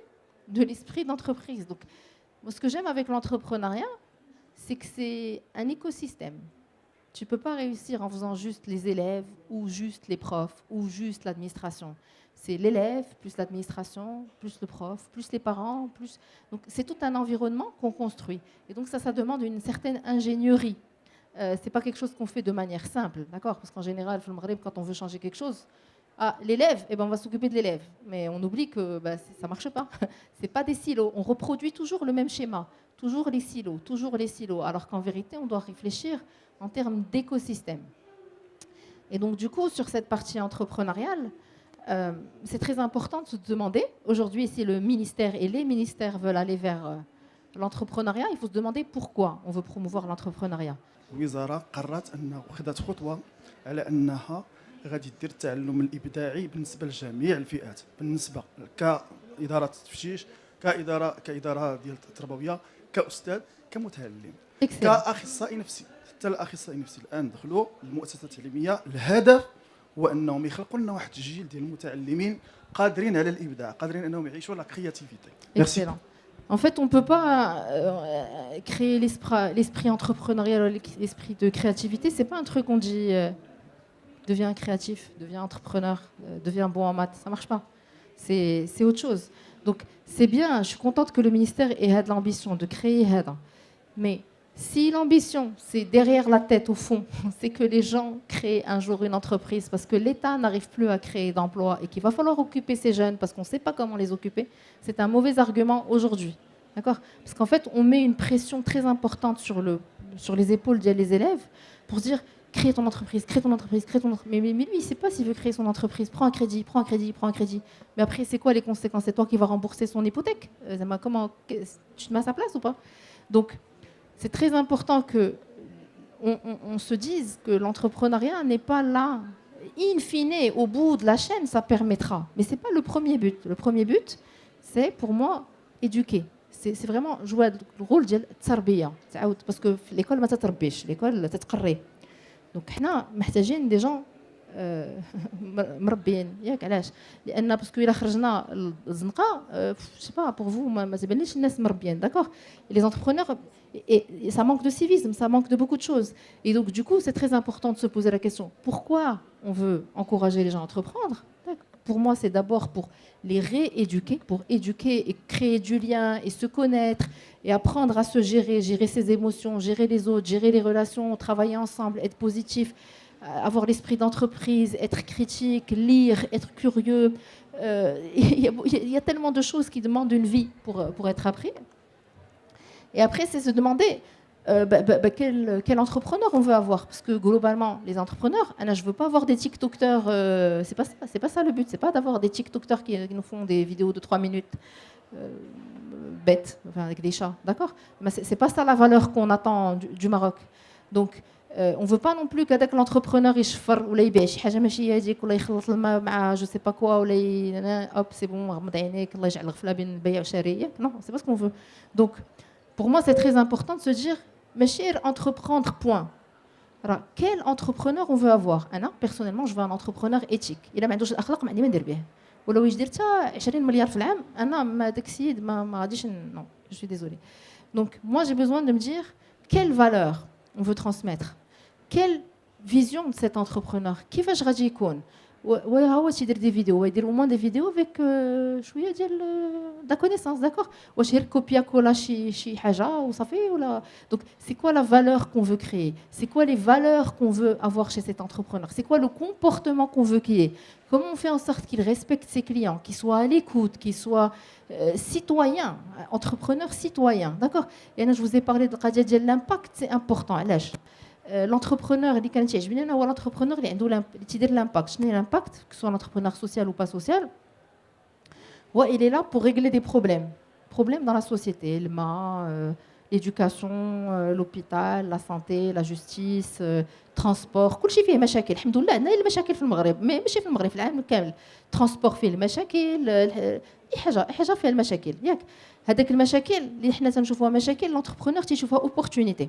de l'esprit d'entreprise. Donc moi, ce que j'aime avec l'entrepreneuriat, c'est que c'est un écosystème. Tu peux pas réussir en faisant juste les élèves ou juste les profs ou juste l'administration. C'est l'élève, plus l'administration, plus le prof, plus les parents, plus... Donc c'est tout un environnement qu'on construit. Et donc ça demande une certaine ingénierie. C'est pas quelque chose qu'on fait de manière simple, d'accord? Parce qu'en général, quand on veut changer quelque chose, l'élève, on va s'occuper de l'élève. Mais on oublie que ça marche pas. C'est pas des silos. On reproduit toujours le même schéma. Toujours les silos. Alors qu'en vérité, on doit réfléchir en termes d'écosystème. Et donc du coup, sur cette partie entrepreneuriale, c'est très important de se demander, aujourd'hui si le ministère et les ministères veulent aller vers l'entrepreneuriat, il faut se demander pourquoi on veut promouvoir l'entrepreneuriat. الوزاره قررت انها خذت خطوه على انها غادي دير التعلم الابداعي بالنسبه لجميع الفئات، بالنسبه كاداره تفتيش، كاداره ديال التربويه، كاستاذ، كمتعلم، كاخصائي نفسي. حتى الاخصائي النفسي الان دخلوا المؤسسات التعليميه. الهدف هو انهم يخلقوا لنا واحد الجيل ديال المتعلمين قادرين على الابداع، قادرين انهم يعيشوا لا كرياتيفيتي. Excellent. En fait, on ne peut pas créer l'esprit entrepreneurial, l'esprit de créativité. Ce n'est pas un truc qu'on dit deviens créatif, deviens entrepreneur, deviens bon en maths. Ça ne marche pas. C'est autre chose. Donc, c'est bien. Je suis contente que le ministère ait l'ambition de créer. Mais si l'ambition, c'est derrière la tête, au fond, c'est que les gens créent un jour une entreprise parce que l'État n'arrive plus à créer d'emplois et qu'il va falloir occuper ces jeunes parce qu'on ne sait pas comment les occuper, c'est un mauvais argument aujourd'hui. D'accord? Parce qu'en fait, on met une pression très importante sur les épaules des élèves pour dire crée ton entreprise. Mais lui, il ne sait pas s'il veut créer son entreprise. Prends un crédit. Mais après, c'est quoi les conséquences? C'est toi qui vas rembourser son hypothèque. Comment, tu te mets à sa place ou pas? Donc, c'est très important qu'on se dise que l'entrepreneuriat n'est pas là. In fine, au bout de la chaîne, ça permettra. Mais ce n'est pas le premier but. Le premier but, c'est pour moi éduquer. C'est vraiment jouer le rôle de التربية. Parce que l'école ما تتربيش, l'école تتقري. Donc احنا محتاجين des gens مربيين ياك علاش؟ لان باسكو الا خرجنا الزنقه سي با بور فو ما تبانليش الناس مربيين داكوغ. Les entrepreneurs et ça manque de civisme, ça manque de beaucoup de choses. Et donc du coup, c'est très important de se poser la question pourquoi on veut encourager les gens à entreprendre? Pour moi, c'est d'abord pour les rééduquer, pour éduquer et créer du lien et se connaître et apprendre à se gérer ses émotions, gérer les autres, gérer les relations, travailler ensemble, être positif, avoir l'esprit d'entreprise, être critique, lire, être curieux. Il y a tellement de choses qui demandent une vie pour être appris. Et après, c'est se demander quel entrepreneur on veut avoir. Parce que globalement, les entrepreneurs, je ne veux pas avoir des TikTokers. C'est pas ça le but. C'est pas d'avoir des TikTokers qui nous font des vidéos de 3 minutes bêtes, enfin, avec des chats. D'accord? Mais c'est pas ça la valeur qu'on attend du Maroc. Donc, on veut pas non plus qu'avec l'entrepreneur يشفر ولا يبيع شي حاجه ماشي هذيك ولا يخلط الماء مع جو سي با كوا ولا hop c'est bon غمض عينيك الله يجعل الغفله بين البيع والشاري. Non, c'est pas ce qu'on veut. Donc pour moi c'est très important de se dire ماشي entreprendre point. Alors quel entrepreneur on veut avoir? Personnellement je veux un entrepreneur éthique. Il a ما عندوش الاخلاق ما عندي ما ندير به. ولو يدير حتى 20 مليار في العام انا ما داك السيد ما غاديش non, je suis désolée. Donc moi j'ai besoin de me dire quelle valeur on veut transmettre. Quelle vision de cet entrepreneur. كيفاش غادي يكون هو تيدير دي فيديو يدير au moins des vidéos avec شويه ديال la connaissance, d'accord. واش غير كوبيا كولا شي حاجه وصافي ولا. Donc c'est quoi la valeur qu'on veut créer, c'est quoi les valeurs qu'on veut avoir chez cet entrepreneur, c'est quoi le comportement qu'on veut qu'il ait, comment on fait en sorte qu'il respecte ses clients, qu'il soit à l'écoute, qu'il soit citoyen, entrepreneur citoyen, d'accord. Et là je vous ai parlé de القضيه ديال l'impact, c'est important. علاش l'entrepreneur اللي كان تيعجبني انا هو l'entrepreneur اللي عنده اللي تيدير l'impact. شنو هي l'impact, que ce soit l'entrepreneur social ou pas social, il est là pour régler des problèmes dans la société, l'éducation, l'hôpital, la santé, la justice, transport. كلشي فيه مشاكل الحمد لله. عندنا المشاكل في المغرب ماشي في المغرب، في العالم كامل. transport فيه المشاكل، اي حاجه فيها المشاكل ياك. هذاك المشاكل اللي حنا تنشوفوها مشاكل l'entrepreneur تيشوفها opportunité.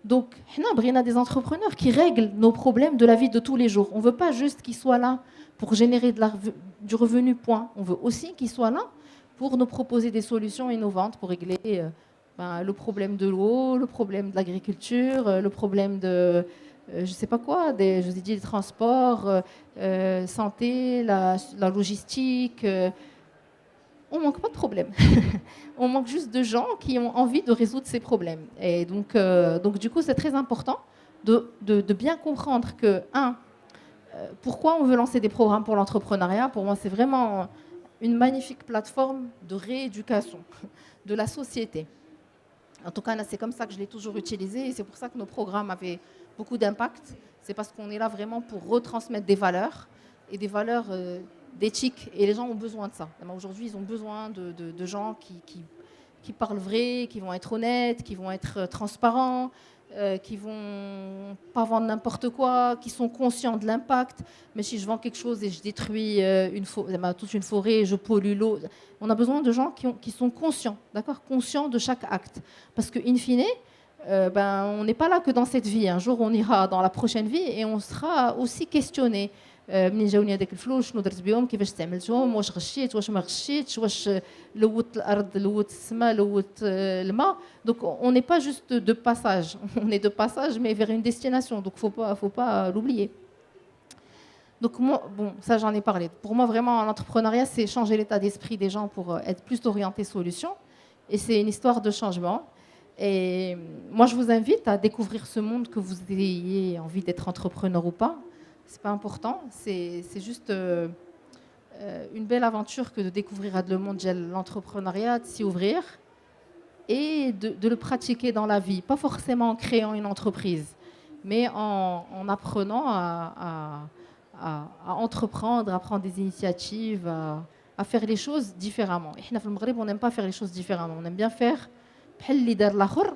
Donc, on a des entrepreneurs qui règlent nos problèmes de la vie de tous les jours. On ne veut pas juste qu'ils soient là pour générer du revenu, point. On veut aussi qu'ils soient là pour nous proposer des solutions innovantes pour régler le problème de l'eau, le problème de l'agriculture, le problème de, je ne sais pas quoi, je vous ai dit, les transports, santé, la logistique. On ne manque pas de problèmes. On manque juste de gens qui ont envie de résoudre ces problèmes. Et donc du coup, c'est très important de bien comprendre que, pourquoi on veut lancer des programmes pour l'entrepreneuriat. Pour moi, c'est vraiment une magnifique plateforme de rééducation de la société. En tout cas, c'est comme ça que je l'ai toujours utilisé. Et c'est pour ça que nos programmes avaient beaucoup d'impact. C'est parce qu'on est là vraiment pour retransmettre des valeurs et des valeurs d'éthique, et les gens ont besoin de ça. Aujourd'hui, ils ont besoin de gens qui parlent vrai, qui vont être honnêtes, qui vont être transparents, qui vont pas vendre n'importe quoi, qui sont conscients de l'impact. Mais si je vends quelque chose et je détruis toute une forêt, je pollue l'eau, on a besoin de gens qui sont conscients, d'accord, conscients de chaque acte. Parce que in fine, on n'est pas là que dans cette vie. Un jour, on ira dans la prochaine vie et on sera aussi questionné. منين جاوني هذاك الفلوس شنو درت بهم كيفاش استعملتهم واش غشيت واش ما غشيتش واش لوت الارض لوت السماء لوت الماء. Donc on n'est pas juste de passage, on est de passage mais vers une destination, donc faut pas l'oublier. Donc moi, bon, ça j'en ai parlé. Pour moi vraiment l'entrepreneuriat c'est changer l'état d'esprit des gens pour être plus orienté solution, et c'est une histoire de changement. Et moi je vous invite à découvrir ce monde, que vous ayez envie d'être entrepreneur ou pas. C'est pas important, c'est juste une belle aventure que de découvrir le monde de l'entrepreneuriat, de s'y ouvrir et de le pratiquer dans la vie. Pas forcément en créant une entreprise, mais en apprenant à entreprendre, à prendre des initiatives, à faire les choses différemment. Et nous, au Maghreb, on n'aime pas faire les choses différemment. On aime bien faire بحال اللي دار الآخر,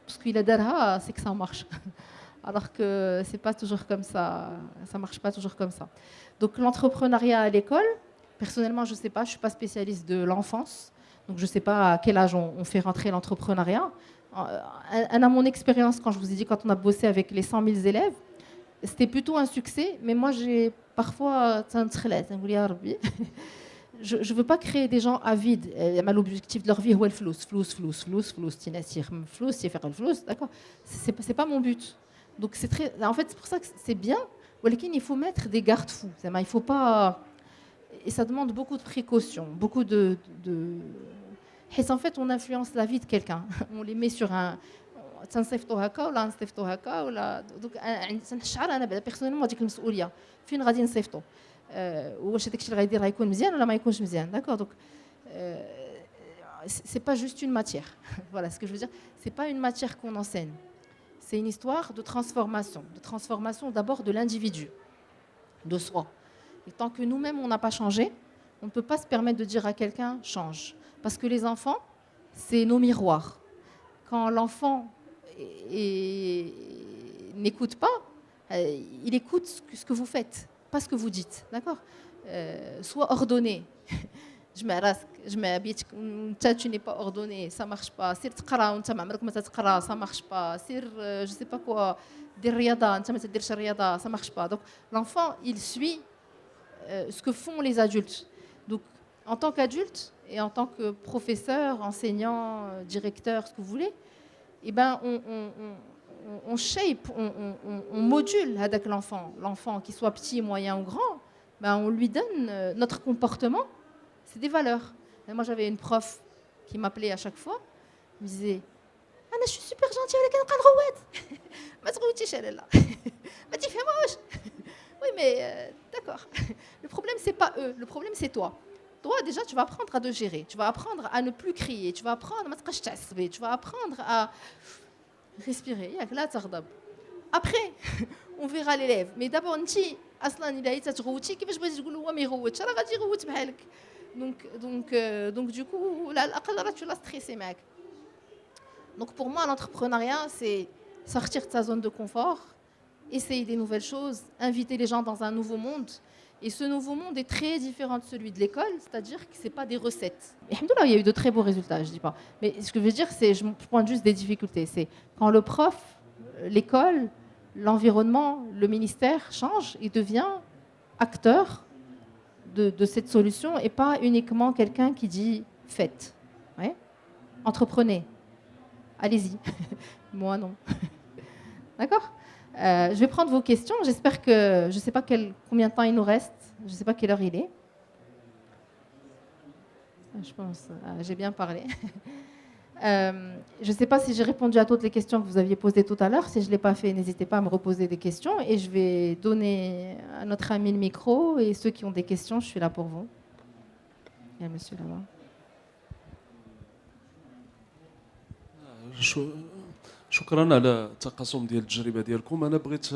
parce qu'il a دارها, c'est que ça marche. Alors que c'est pas toujours comme ça marche pas toujours comme ça. Donc l'entrepreneuriat à l'école, personnellement je sais pas, je suis pas spécialiste de l'enfance, donc je sais pas à quel âge on fait rentrer l'entrepreneuriat. À mon expérience, quand je vous ai dit, quand on a bossé avec les 100 000 élèves, c'était plutôt un succès, mais moi j'ai parfois je veux pas créer des gens avides. L'objectif de leur vie c'est le flous, d'accord, c'est pas mon but. Donc c'est très, en fait c'est pour ça que c'est bien, mais il faut mettre des garde-fous. Il faut pas, et ça demande beaucoup de précautions, beaucoup de... Et en fait on influence la vie de quelqu'un. On les met sur un donc personnellement ديك المسؤوليه فين غادي نصيفطو, واش داكشي اللي غيدير غيكون مزيان ولا ما يكونش مزيان, d'accord. Donc c'est pas juste une matière. Voilà ce que je veux dire, c'est pas une matière qu'on enseigne. C'est une histoire de transformation d'abord de l'individu, de soi. Et tant que nous-mêmes, on n'a pas changé, on ne peut pas se permettre de dire à quelqu'un « change ». Parce que les enfants, c'est nos miroirs. Quand l'enfant n'écoute pas, il écoute ce que vous faites, pas ce que vous dites, d'accord. Soit ordonné. Je mets راسك, je mets بيتك, tu n'es pas ordonné, ça marche pas. سير تقرا وانت ما عمرك ما تقرا, ça marche pas. سير je sais pas quoi, دير رياضه انت ما تديرش الرياضه, ça marche pas. Donc l'enfant il suit ce que font les adultes. Donc en tant qu'adulte et en tant que professeur, enseignant, directeur, ce que vous voulez, eh ben on shape, on module avec l'enfant qui soit petit, moyen ou grand, ben on lui donne notre comportement, c'est des valeurs. Et moi j'avais une prof qui m'appelait à chaque fois, me disait Anna, je suis super gentille avec un cadre ما تغوتيش على لا ما تفهموش. Oui mais d'accord. Le problème c'est pas eux, le problème c'est toi. Toi déjà tu vas apprendre à te gérer, tu vas apprendre à ne plus crier, tu vas apprendre ما تبقاش تعصبي, tu vas apprendre à respirer ياك لا تغضب. Après on verra l'élève, mais d'abord انت اصلا الا هي تغوتي كيفاش بغيتي تقول هو ما يغوتش راه غادي يغوت بحالك. Donc du coup على الاقل راه tu l'as stressé معاك. Donc pour moi, l'entrepreneuriat, c'est sortir de sa zone de confort, essayer des nouvelles choses, inviter les gens dans un nouveau monde. Et ce nouveau monde est très différent de celui de l'école, c'est-à-dire que ce n'est pas des recettes. Et alhamdoulilah, il y a eu de très beaux résultats, je ne dis pas. Mais ce que je veux dire, c'est, je pointe juste des difficultés. C'est quand le prof, l'école, l'environnement, le ministère change, il devient acteur de cette solution et pas uniquement quelqu'un qui dit « faites ouais. ». Entreprenez. Allez-y. Moi, non. D'accord. Je vais prendre vos questions. J'espère que... Je ne sais pas combien de temps il nous reste. Je ne sais pas quelle heure il est. Je pense... j'ai bien parlé. Je ne sais pas si j'ai répondu à toutes les questions que vous aviez posées tout à l'heure. Si je ne l'ai pas fait, n'hésitez pas à me reposer des questions. Et je vais donner à notre ami le micro. Et ceux qui ont des questions, je suis là pour vous. Il y a un monsieur là-bas. شكرا على التقاسم ديال التجربه ديالكم. انا بغيت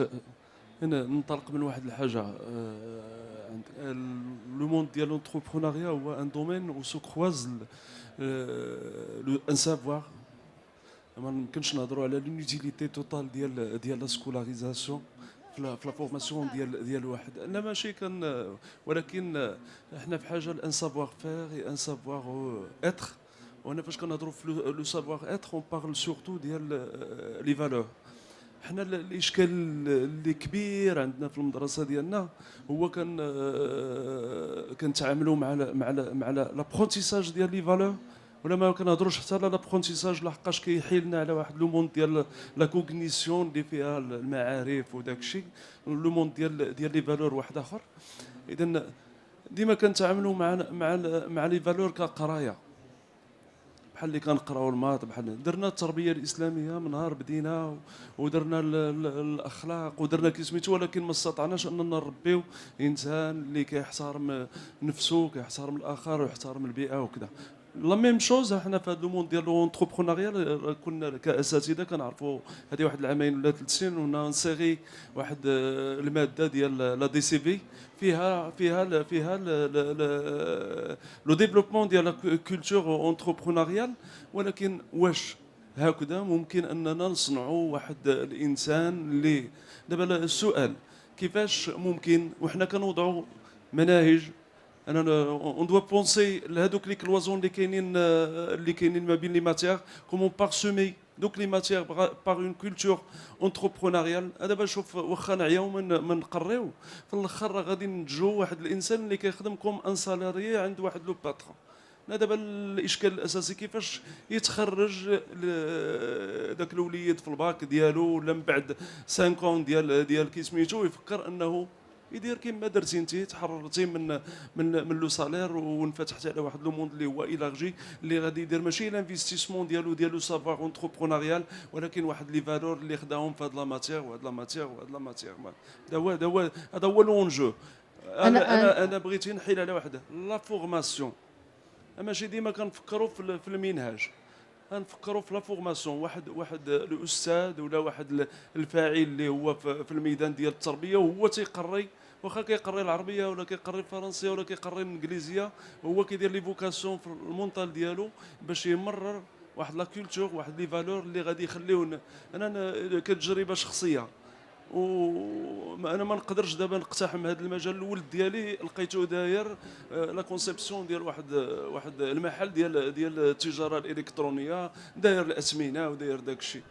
انا ننطلق من واحد الحاجه. لو موند ديال لونتربرونيا هو ان دومين او سو كروز ان سافوار. ما يمكنش نهضروا على لونيتيليتي توتال ديال لا سكولاريزاسيون في لا فورماسيون ديال واحد. انا ماشي كان ولكن احنا في حاجه لان سافوار فير ان سافوار اتر. وانا فاش كنهضروا في لو سافوار اتر اون بارل سورتو ديال لي فالور. حنا الاشكال اللي كبير عندنا في المدرسه ديالنا هو كنتعاملوا مع لابرونتيساج ديال لي فالور، ولا ما كنهضروش حتى على لابرونتيساج لحقاش كيحيلنا على واحد لو موند ديال لا كوغنيسيون اللي فيها المعارف وداك الشيء. لو موند ديال لي فالور واحد اخر. اذا ديما كنتعاملوا مع لي فالور كقرايه، بحال اللي كنقراو الماط، بحال درنا التربيه الاسلاميه من نهار بدينا ودرنا الاخلاق ودرنا كيسميتو، ولكن ما استطعناش اننا نربيو انسان اللي كيحترم نفسه، كيحترم الاخر ويحترم البيئه وكذا. لا ميم شوز حنا في هذا الموند ديال لونتربرونيا كنا كاساتذه كنعرفوا هذه واحد العامين ولا 3 سنين ونسيغي واحد الماده ديال لا دي سي في فيها لو ديفلوبمون ديال لا كولتور اونتربرونيال. ولكن واش هكذا ممكن اننا نصنعوا واحد الانسان اللي دابا السؤال كيفاش ممكن وحنا كنوضعوا مناهج. on doit penser لهذوك لي كلوازون اللي كاينين ما بين لي ماتيير كومون بارسومي دوك لي ماتيير بار اون كولتور اونتربرونيال. دابا شوف واخا نعياو من نقريو في الاخر راه غادي نتجو واحد الانسان اللي كيخدم كوم ان سالاريي عند واحد لو باترون. دابا الاشكال الاساسي كيفاش يتخرج داك الوليد في الباك ديالو ولا من بعد 5 ديال كيسميتو يفكر انه يدير كيما درتي انت، تحررتي من لو سالير وانفتحت على واحد لو موند اللي هو ايلاغجي اللي غادي يدير ماشي لانفستيسمون ديالو سافوار اونتربرونيال، ولكن واحد لي فالور اللي خداهم في هاد لا ماتيير وهاد لا ماتيير وهاد لا ماتيير. هذا هو لونجو. انا بغيت نحيل على واحده لا فورماسيون. ماشي ديما كنفكروا في المنهاج، غنفكروا في لا فورماسيون. واحد الاستاذ ولا واحد الفاعل اللي هو في الميدان ديال التربيه وهو تيقري، واخا كيقري العربيه ولا كيقري الفرنسيه ولا كيقري الانجليزيه، هو كيدير لي فوكاسيون في المونطال ديالو باش يمرر واحد لا كولتور واحد لي فالور اللي غادي يخليونا. انا كتجربه شخصيه وانا ما نقدرش دابا نقتحم هذا المجال. الولد ديالي لقيته داير لا كونسيبسيون ديال واحد المحل ديال التجاره الالكترونيه، داير الاثمنه وداير داك الشيء.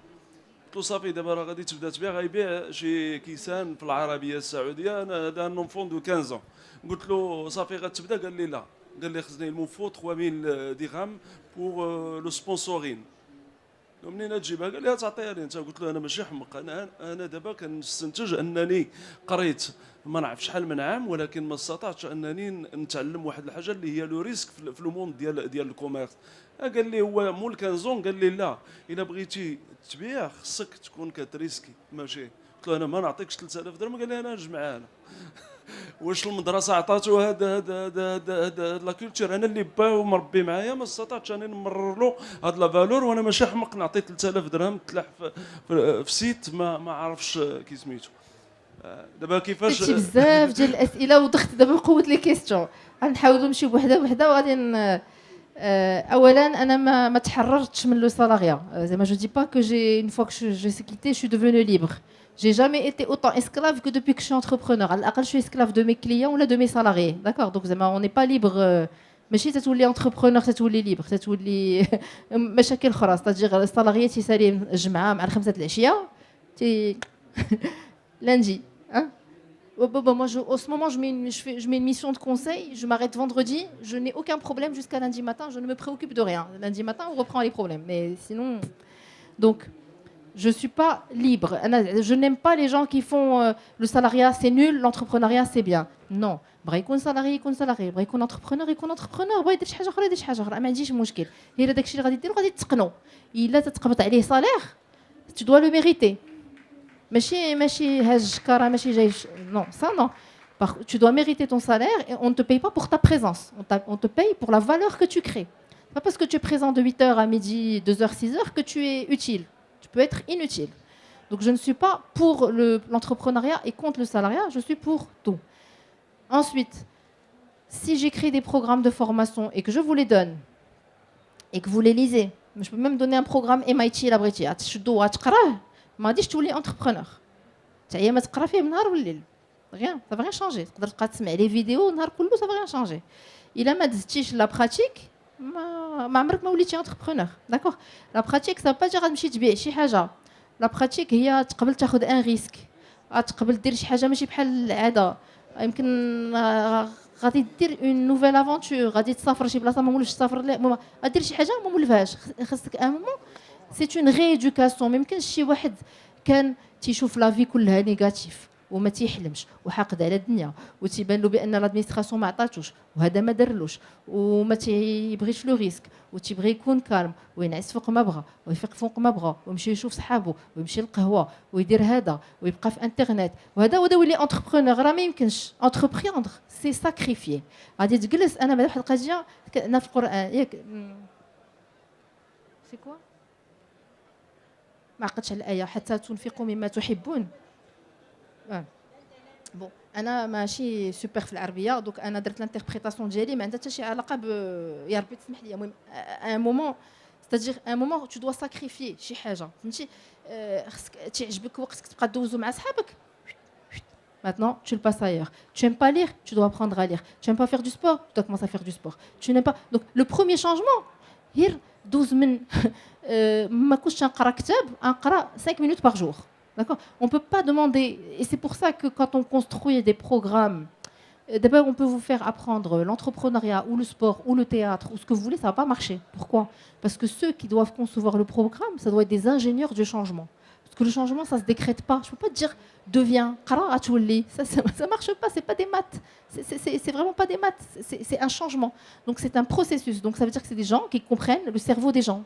قلت له صافي دابا راه غادي تبدا تبيع، غيبيع شي كيسان في العربيه السعوديه. انا هذا ان اونفون دو 15 قلت له صافي غتبدا، قال لي لا، قال لي خصني المفو 3000 درهم بور لو سبونسورين. ومنين تجيبها قال لي تعطيها لي انت. قلت له انا ماشي حمق، انا دابا كنستنتج انني قريت ما نعرف شحال من عام، ولكن ما استطعتش انني نتعلم واحد الحاجه اللي هي لو ريسك في الموند ديال الكوميرس. قال لي هو مول كنزون، قال لي لا الا بغيتي تبيع خصك تكون كتريسكي ماشي. قلت له انا ما نعطيكش 3000 درهم. قال لي انا نجمعها انا. واش المدرسه عطاتو هذا لا كولتور؟ انا اللي با ومربي معايا ما استطعتش انا نمرر له هاد لا فالور، وانا ماشي حمق نعطي 3000 درهم تلاح في سيت ما عرفش كي سميتو. دابا كيفاش درتي بزاف ديال الاسئله وضغط دابا بقوه لي كيستيون. غنحاولوا نمشي بوحده بوحده وغادي اولا انا ما تحررتش من لو سالاريا. زعما جو دي با كو جي اون فوا كو جو سي كيتي جو ديفونو ليبر. J'ai jamais été autant esclave que depuis que je suis entrepreneur. À l'aqal, je suis esclave de mes clients ou là de mes salariés. D'accord. Donc on n'est pas libre. Mais si tu es entrepreneur, tu es libre. Tu es مشاكل أخرى. C'est-à-dire le salarié qui s'allie الجمعة مع الخمسة العشية. Lundi. Hein? Moi, en ce moment, je mets une mission de conseil. Je m'arrête vendredi. Je n'ai aucun problème jusqu'à lundi matin. Je ne me préoccupe de rien. Lundi matin, on reprend les problèmes. Mais sinon, donc. Je ne suis pas libre. Je n'aime pas les gens qui font le salariat, c'est nul, l'entrepreneuriat, c'est bien. Non. بغا يكون salarié, يكون salarié. بغا يكون entrepreneur, يكون entrepreneur. بغا يدير شي حاجة أخرى, يدير شي حاجة أخرى. ما عنديش مشكل. هي داك الشيء اللي غادي ديرو غادي تقنو. إلا تتقبض عليه salaire, tu dois le mériter. ماشي هاج كارا ماشي جاي. Non, ça non. Tu dois mériter ton salaire et on ne te paye pas pour ta présence. On te paye pour la valeur que tu crées. Pas parce que tu es présent de 8h à midi, 2h, 6h que tu es utile. Tu peux être inutile. Donc je ne suis pas pour l'entrepreneuriat et contre le salariat, je suis pour tout. Ensuite, si j'écris des programmes de formation et que je vous les donne et que vous les lisez, je peux même donner un programme MIT la British, m'a dit je suis entrepreneur. Ça rien, ça va rien changer. Les vidéos, ça va rien changer. Il a dit la pratique. ما عمرك ما وليتي انتربرونور. داكوغ. لا براتيك سا با دير غتمشي تبيع شي حاجه. لا براتيك هي تقبل تاخذ ان ريسك، تقبل دير شي حاجه ماشي بحال العاده. يمكن غادي دير اون نوفيل افونتور، غادي تسافر شي بلاصه ما مولفش تسافر، لا غادير شي حاجه ما مولفهاش. خاصك ان مومون سي اون ريدوكاسيون. ما يمكنش شي واحد كان تيشوف لا في كلها نيجاتيف وما تيحلمش وحاقد على الدنيا وتيبان له بان لادمينستراسيون ما عطاتوش وهذا ما دارلوش وما تيبغيش لو ريسك وتيبغي يكون كالم وينعس فوق ما بغى ويفيق فوق ما بغى ويمشي يشوف صحابه ويمشي للقهوه ويدير هذا ويبقى في انترنت وهذا يولي انتربرونور. راه ما يمكنش انتربريندر سي ساكريفيي. غادي تجلس. انا بعد واحد القضيه انا في القران ياك سي كوا ما عقدتش على الايه حتى تنفقوا مما تحبون. بون انا ماشي سوبر في العربيه دوك انا درت لانتربريتاسيون ديالي ما عندها حتى شي علاقه يا ربي تسمح لي. المهم ان مومون ستادير ان مومون تو دوا ساكريفيي شي حاجه فهمتي. خصك تعجبك وقتك تبقى دوزو مع صحابك. Maintenant, tu le passes ailleurs. Tu n'aimes pas lire, tu dois apprendre à lire. Tu n'aimes pas faire du sport, tu dois commencer à faire du sport. Tu n'aimes pas. Donc, le premier changement, هي دوز من ما كنتش نقرا كتاب نقرا 5 minutes par jour. D'accord. On ne peut pas demander, et c'est pour ça que quand on construit des programmes, d'abord on peut vous faire apprendre l'entrepreneuriat ou le sport ou le théâtre ou ce que vous voulez, ça ne va pas marcher. Pourquoi? Parce que ceux qui doivent concevoir le programme, ça doit être des ingénieurs du changement. Parce que le changement, ça ne se décrète pas. Je ne peux pas dire deviens, ça ne marche pas, ce n'est pas des maths. C'est vraiment pas des maths, c'est un changement. Donc c'est un processus. Donc ça veut dire que c'est des gens qui comprennent le cerveau des gens.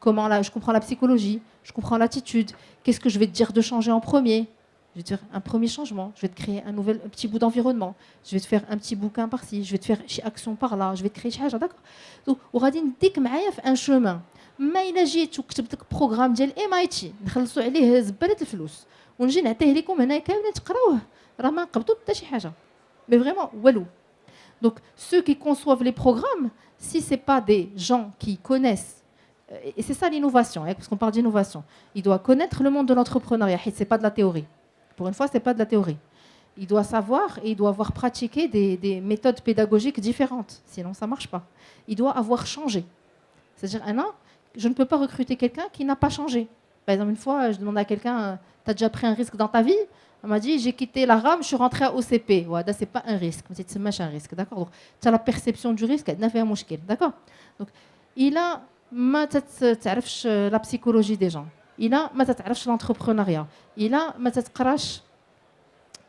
Comment là, je comprends la psychologie, je comprends l'attitude. Qu'est-ce que je vais te dire de changer en premier? Je vais te dire un premier changement. Je vais te créer un petit bout d'environnement. Je vais te faire un petit bouquin par-ci. Je vais te faire une action par-là. Je vais te créer chose, d'accord? Donc, وغادي نديك معايا في un chemin. ما إلا جيت وكتبت لك بروغرام ديال MIT نخلصوا عليه زبالة الفلوس ونجي نعطيه لكم هنا كاملين تقراوه راه ما نقبضوا حتى شي حاجة. Mais vraiment والو. Donc ceux qui conçoivent les programmes, si c'est pas des gens qui connaissent. Et c'est ça l'innovation, parce qu'on parle d'innovation. Il doit connaître le monde de l'entrepreneuriat. Ce n'est pas de la théorie. Pour une fois, ce n'est pas de la théorie. Il doit savoir et il doit avoir pratiqué des méthodes pédagogiques différentes. Sinon, ça ne marche pas. Il doit avoir changé. C'est-à-dire, je ne peux pas recruter quelqu'un qui n'a pas changé. Par exemple, une fois, je demandais à quelqu'un, tu as déjà pris un risque dans ta vie? On m'a dit, j'ai quitté la rame, je suis rentrée à OCP. Ouais, ce n'est pas un risque. C'est un risque. D'accord. Donc, tu as la perception du risque. D'accord. Donc, il a ما تعرفش لا بسيكولوجي دي جون، الا ما تعرفش l'entrepreneuriat، الا ما تقراش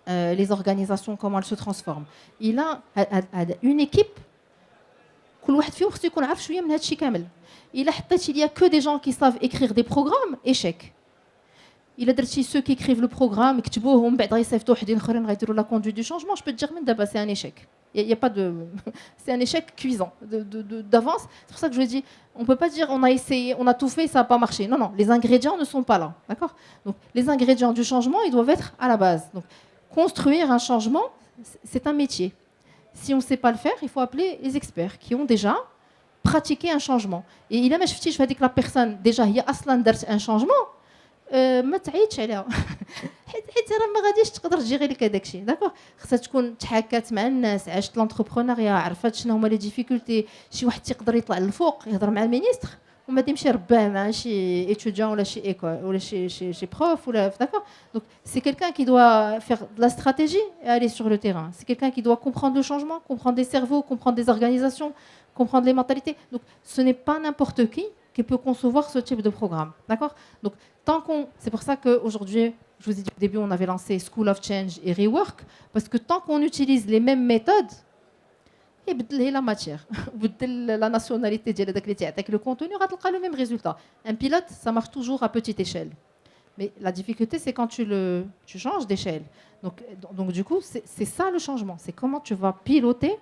les organisations comment elles se transforment، الا une équipe كل واحد فيهم خصو يكون عارف شويه من هذا الشيء كامل. الا حطيتي ليا que des gens qui savent écrire des programmes échec. الا درتي ceux qui écrivent le programme يكتبوه ومن بعد غيصيفطوا وحدين اخرين غيديروا la conduite du changement, je peux te dire من دابا c'est un échec. Il y a pas de c'est un échec cuisant d'avance. C'est pour ça que je lui ai dit on peut pas dire on a essayé, on a tout fait, ça a pas marché. Non, les ingrédients ne sont pas là, d'accord? Donc les ingrédients du changement, ils doivent être à la base. Donc construire un changement, c'est un métier. Si on ne sait pas le faire, il faut appeler les experts qui ont déjà pratiqué un changement. Et il a même dit, je vais dire que la personne déjà il y a un changement. ما تعيطش عليها حيت راه ما غاديش تقدر تجيري لك هذاك الشيء داكوغ. خصها تكون تحاكات مع الناس، عاشت لونتربرونيا، عرفت شنو هما لي ديفيكولتي. شي واحد تيقدر يطلع للفوق يهضر مع المينيستر وما يمشي يرباه مع شي étudiant ولا شي école ولا شي prof ولا داكوغ. Donc c'est quelqu'un qui doit faire de la stratégie et aller sur le terrain. C'est quelqu'un qui doit comprendre le changement, comprendre des cerveaux, comprendre des organisations, comprendre les mentalités. Donc ce n'est pas n'importe qui peut concevoir ce type de programme, d'accord? Donc c'est pour ça qu'aujourd'hui, je vous ai dit au début, on avait lancé School of Change et Rework, parce que tant qu'on utilise les mêmes méthodes, يبدل la matière, يبدل la nationalité ديال داك اللي تيعطيك le contenu, غتلقى le même résultat. Un pilote, ça marche toujours à petite échelle. Mais la difficulté, c'est quand tu changes d'échelle. Donc du coup, c'est ça le changement. C'est comment tu vas piloter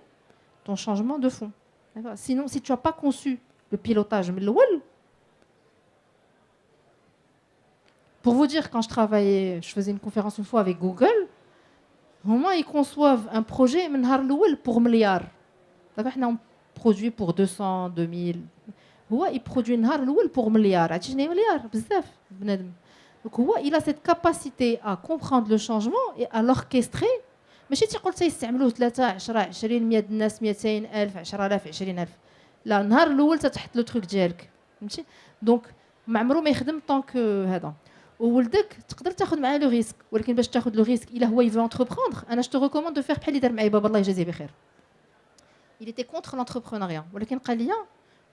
ton changement de fond. D'accord? Sinon, si tu n'as pas conçu le pilotage, mais pour vous dire, quand je faisais une conférence une fois avec Google, au moins ils conçoivent un projet pour milliards. D'accord, on produit pour 200, 2000. Ils produisent pour milliards. Donc il a cette capacité à comprendre le changement et à l'orchestrer. ماشي تيقول تيستعملوه 3 10 20 100 الناس 200,000 10,000 20,000. لا نهار الاول تتحط لو تروك ديالك فهمتي. دونك ما عمرو ما يخدم طونك هذا. وولدك تقدر تاخذ معاه لو ريسك، ولكن باش تاخذ لو ريسك الا هو يفو انتربروندر انا جو ريكوموند دو فير بحال اللي دار معايا بابا الله يجازيه بخير. Il était contre l'entrepreneuriat ولكن قال لي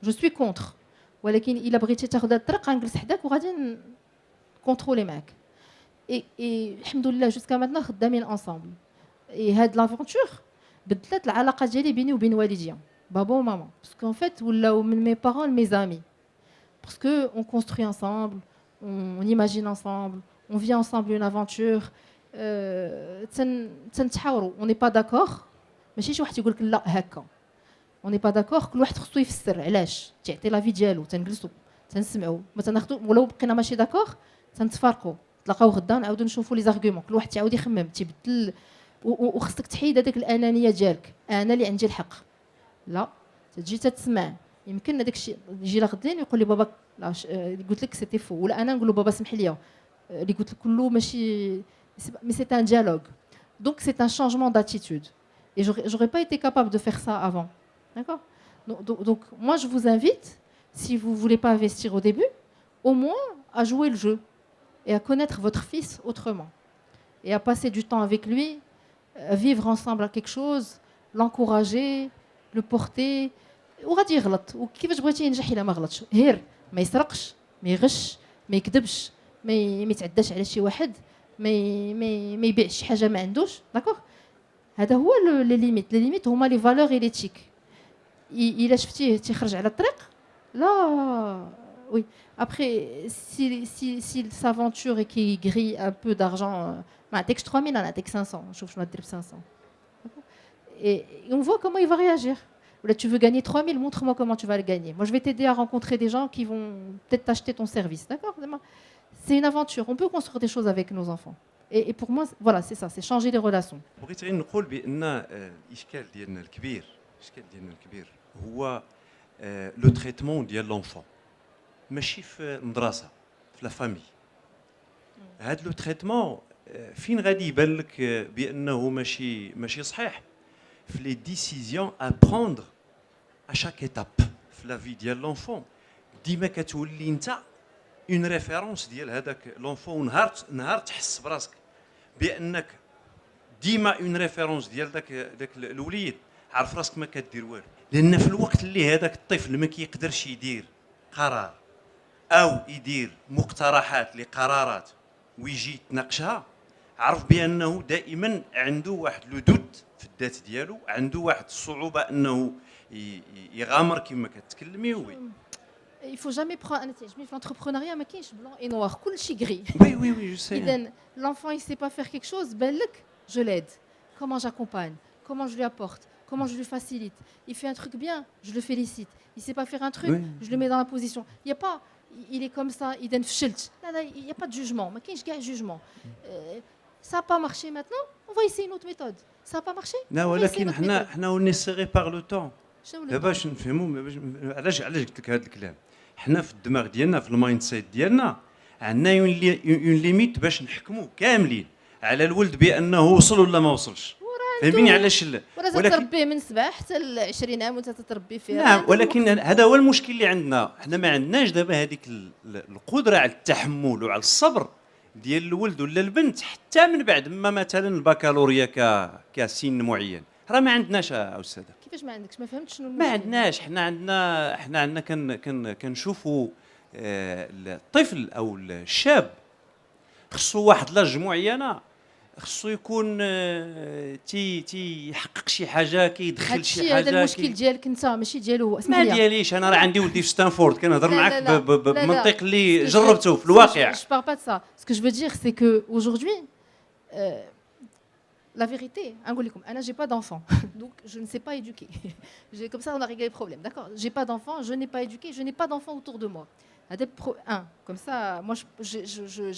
جو سوي كونتر، ولكن الا بغيتي تاخذ هذا الطريق غنجلس حداك وغادي كونترولي معاك. اي الحمد لله جوسكا ماتنا خدامين انصامبل. اي هاد لافونتور بدلت العلاقه ديالي بيني وبين والديا بابا وماما، باسكو ان فيت ولاو من مي بارون مي زامي، باسكو اون كونستروي انصامبل، on imagine ensemble, on vit ensemble une aventure. تنتحاوروا، on n'est pas d'accord. ماشي شي واحد يقول لك لا هكا. on n'est pas d'accord. كل واحد خصو يفسر علاش تعطي لا في ديالو، تنجلسوا تنسمعوا، ما تناخذوا ولو بقينا ماشي داكور تنتفارقوا، تلاقاو غدا نعاودوا نشوفوا لي زارغومون، كل واحد تعاود يخمم تيبدل. وخصك تحيد هذيك الانانيه ديالك، انا اللي عندي الحق. لا تجي تتسمع، يمكن هذاك الشيء يجي لغدين يقول لي بابا لا قلت لك سيتي فو، ولا انا نقول له بابا سمح لي اللي قلت لك كله ماشي. مي سي ان ديالوج. دونك سي ان شانجمون d'attitude et j'aurais pas été capable de faire ça avant, d'accord? Donc moi je vous invite, si vous voulez pas investir au début, au moins à jouer le jeu et à connaître votre fils autrement et à passer du temps avec lui, vivre ensemble à quelque chose, l'encourager, le porter. وغادي يغلط وكيفاش بغيتي ينجح الا ما غلطش. هير ما يسرقش، ما يغش، ما يكذبش، ما يتعداش على شي واحد، ما يبيعش شي حاجه ما عندوش، داكوغ. هذا هو لي ليميت هما لي فالور اي ليتيك. الا شفتيه تيخرج على الطريق لا وي ابري سي سافونتور كي غري ان بو دارجون ما عطيكش 3000 انا نعطيك 500 شوف شنو دير ب 500 et on voit comment il va réagir. Ou là, tu veux gagner 3000, montre-moi comment tu vas le gagner. Moi, je vais t'aider à rencontrer des gens qui vont peut-être t'acheter ton service. D'accord? C'est une aventure. On peut construire des choses avec nos enfants. Et pour moi, voilà, c'est ça, c'est changer les relations. بغيت غير نقول بان الاشكال ديالنا الكبير هو لو تريتمون ديال لونفون، ماشي في المدرسه، في لا فامي. هذا لو تريتمون فين غادي يبان لك بانه ماشي صحيح؟ في لي ديسيزيون ا بروندر ا شاك ايتاب في لا في ديال لونفون. ديما كتولي انت اون ريفيرونس ديال هذاك لونفون. نهار تحس براسك بانك ديما اون ريفيرونس ديال داك الوليد، عارف راسك ما كدير والو، لان في الوقت اللي هذاك الطفل ما كيقدرش يدير قرار او يدير مقترحات لقرارات ويجي يتناقشها، عرف بانه دائما عنده واحد لو دوت في الذات ديالو، عنده واحد الصعوبه انه يغامر كما كتكلمي. وي Il faut jamais prendre un étage. Mais l'entrepreneuriat, ما كاينش blanc et noir, كلشي gris. وي وي وي جو سي. إذن l'enfant il sait pas faire quelque chose, ben لك, je l'aide. Comment j'accompagne, comment je lui apporte, comment je lui facilite. Il fait un truc bien, je le félicite. Il sait pas faire un truc, Oui. je le mets dans la position. Il y a pas, il est comme ça, il donne fchelt. Là, là, il y a pas de jugement. ما كاينش كاع jugement. Ça n'a pas marché maintenant, on va essayer une autre méthode. Ça n'a pas marché, لا on va essayer une ولكن autre méthode. حنا ونيسيغي باغ لو طون. شنو le دابا temps باش نفهموا علاش قلت لك هذا الكلام. حنا في الدماغ ديالنا، في المايند سيت ديالنا، عندنا اون ليميت باش نحكموا كاملين على الولد بانه وصل ولا ما وصلش. فهميني علاش ولا ولكن تتربيه من صباح حتى ل 20 عام وانت تتربي فيها. نعم، ولكن هذا هو المشكل اللي عندنا. حنا ما عندناش دابا هذيك القدره على التحمل وعلى الصبر ديال الولد ولا البنت حتى من بعد ما مثلا البكالوريا كسن معين. راه ما عندناش استاذه. كيفاش ما عندكش؟ ما فهمتش شنو ما المشكل. عندناش. حنا عندنا كنشوفوا الطفل او الشاب خصو واحد لاج معينه، خصو يكون تيحقق شي حاجه، كيدخل شي هادشي حاجه. هذا المشكل ديالك انت ماشي ديالو هو. اسمح ما لي. دياليش انا، راه عندي ولدي في ستانفورد كنهضر لا، معاك لا، لا. لا، لا. بمنطق اللي Ce que je جربته veux- في الواقع. Je parle pas de ça. Ce que je veux dire, c'est que aujourd'hui, la vérité, Anna, j'ai pas d'enfant, donc je ne sais pas éduquer. Comme ça, on a réglé le problème, d'accord? J'ai pas d'enfant, je n'ai pas éduqué, je n'ai pas d'enfant autour de moi. Comme ça, moi,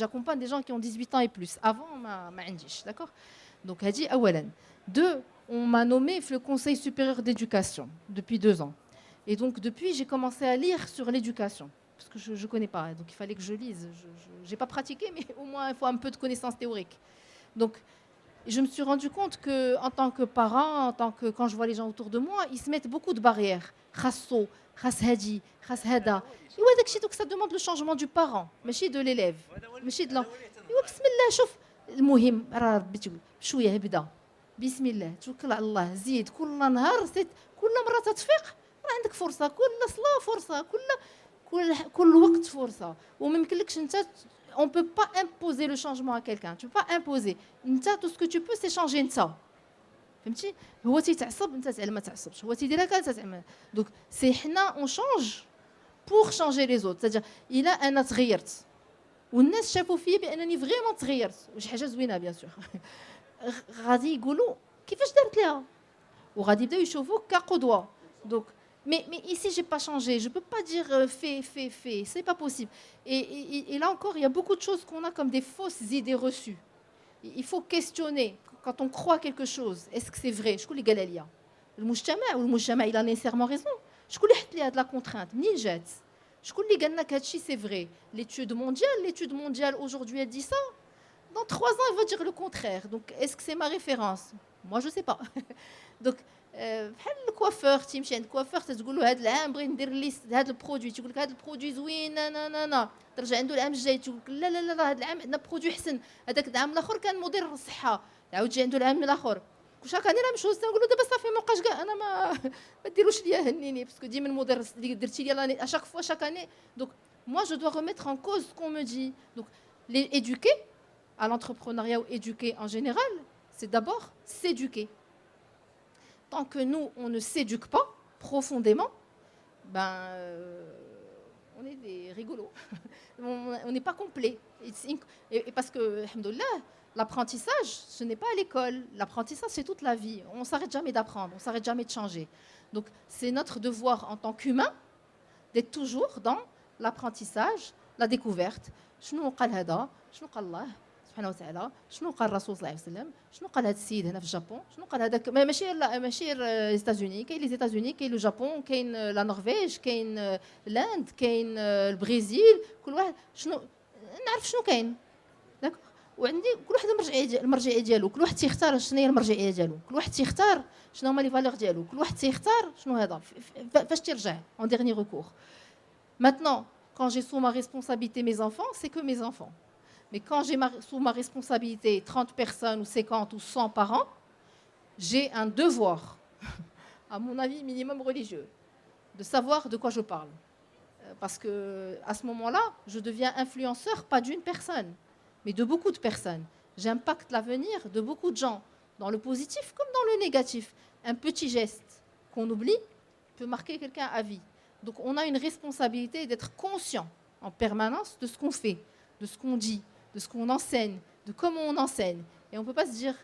j'accompagne des gens qui ont 18 ans et plus. Avant, ma indiche, d'accord? Donc, elle dit, deux, on m'a nommé le Conseil supérieur d'éducation depuis 2 ans. Et donc, depuis, j'ai commencé à lire sur l'éducation. Parce que je ne connais pas, donc il fallait que je lise. Je n'ai pas pratiqué, mais au moins, il faut un peu de connaissances théoriques. Donc, je me suis rendu compte qu'en tant que parent, quand je vois les gens autour de moi, ils se mettent beaucoup de barrières. Khasso, khas hadi, khas hada. Et ouais, donc ça demande le changement du parent, ماشي de l'élève, ماشي de l'enfant. بسم الله شوف المهم راه ربي تقول شويه هبدا بسم الله توكل على الله زيد كل نهار كل مره تتفيق راه عندك فرصه، كل صلاه فرصه، كل وقت فرصه. وما يمكنلكش انت on peut pas imposer le changement à quelqu'un, tu peux pas imposer. Tout ce que tu peux c'est changer انت. فهمتي؟ هو تيتعصب انت تعلم ما تعصبش، هو تيدير هكا انت تعلم. Donc c'est حنا on change pour changer les autres. C'est-à-dire الا انا تغيرت والناس شافوا فيا بانني فريمون تغيرت وشي حاجه زوينه بيان سور غادي يقولوا كيفاش دارت ليها وغادي يبداو يشوفوك كقدوه. Donc mais ici j'ai pas changé, je peux pas dire fais, c'est pas possible. Et là encore il y a beaucoup de choses qu'on a comme des fausses idées reçues. Il faut questionner quand on croit quelque chose, est-ce que c'est vrai? شكون اللي قالها ليا؟ المجتمع il a nécessairement raison. شكون اللي حط لي هاد لا كونترانت؟ منين جات؟ شكون اللي قال لك هادشي c'est vrai? L'étude mondiale aujourd'hui elle dit ça. Dans 3 ans elle va dire le contraire. Donc est-ce que c'est ma référence? Moi je sais pas. Donc بحال الكوافور تيمشي عند الكوافور تقول له هذا العام بغيت ندير ليست هذا البرودوي، تيقول لك هذا البرودوي زوين نا ترجع عنده العام الجاي تقول لك لا هذا العام عندنا برودوي حسن، هذاك العام الاخر كان مدير الصحه، عاود جاي عنده العام الاخر كل شهر كان راه مشوز تنقول له دابا صافي ما بقاش كاع انا ما ديروش ليا هنيني باسكو ديما المدير اللي درتي لي لاني اشاك فوا شاك اني. Donc moi je dois remettre en cause ce qu'on me dit. Donc les éduquer à l'entrepreneuriat ou éduquer en général, c'est d'abord s'éduquer. Tant que nous, on ne s'éduque pas profondément, on est des rigolos. On n'est pas complet. Et parce que, alhamdoulilah, l'apprentissage, ce n'est pas à l'école. L'apprentissage, c'est toute la vie. On ne s'arrête jamais d'apprendre, on ne s'arrête jamais de changer. Donc, c'est notre devoir en tant qu'humain d'être toujours dans l'apprentissage, la découverte. شنو قال هذا؟ شنو قال الله سبحانه وتعالى؟ شنو قال الرسول صلى الله عليه وسلم؟ شنو قال هذا السيد هنا في الجابون؟ شنو قال هذاك ماشي الإيتازوني، كاين لي إيتازوني، كاين لو جابون، كاين لا نرويج، كاين لاند، كاين البرازيل، كل واحد شنو نعرف شنو كاين. داك وعندي كل واحد المرجعيه ديالو، كل واحد تيختار شنو هي المرجعيه ديالو، كل واحد تيختار شنو هما لي فالور ديالو، كل واحد تيختار شنو هذا فاش تيرجع en dernier recours. Maintenant, quand j'ai sous ma responsabilité mes enfants, c'est que mes enfants. Mais quand j'ai sous ma responsabilité 30 personnes ou 50 ou 100 par an, j'ai un devoir, à mon avis minimum religieux, de savoir de quoi je parle. Parce qu'à ce moment-là, je deviens influenceur, pas d'une personne, mais de beaucoup de personnes. J'impacte l'avenir de beaucoup de gens, dans le positif comme dans le négatif. Un petit geste qu'on oublie peut marquer quelqu'un à vie. Donc on a une responsabilité d'être conscient en permanence de ce qu'on fait, de ce qu'on dit, de ce qu'on enseigne, de comment on enseigne. Et on ne peut pas se dire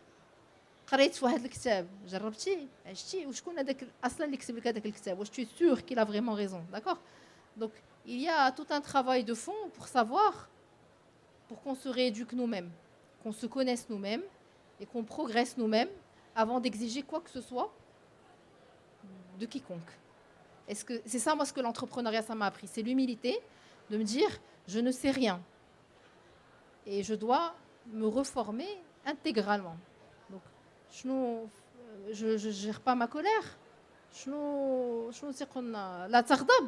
قريت في واحد الكتاب جربتي عشتي وشكون هذاك اصلا اللي كتب لك هذاك الكتاب واش tu es sûr qu'il a vraiment raison, d'accord? Donc il y a tout un travail de fond pour savoir, pour qu'on se rééduque nous-mêmes, qu'on se connaisse nous-mêmes et qu'on progresse nous-mêmes avant d'exiger quoi que ce soit de quiconque. Est-ce que c'est ça, moi, ce que l'entrepreneuriat, ça m'a appris, c'est l'humilité de me dire je ne sais rien et je dois me reformer intégralement. Donc je ne gère pas ma colère. La tardab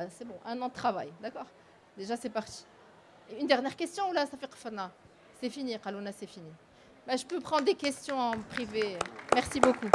c'est bon, 1 an de travail, d'accord? Déjà, c'est parti. Et une dernière question, ou là, ça fait qfana. C'est fini, Kalouna, c'est fini. Je peux prendre des questions en privé. Merci beaucoup.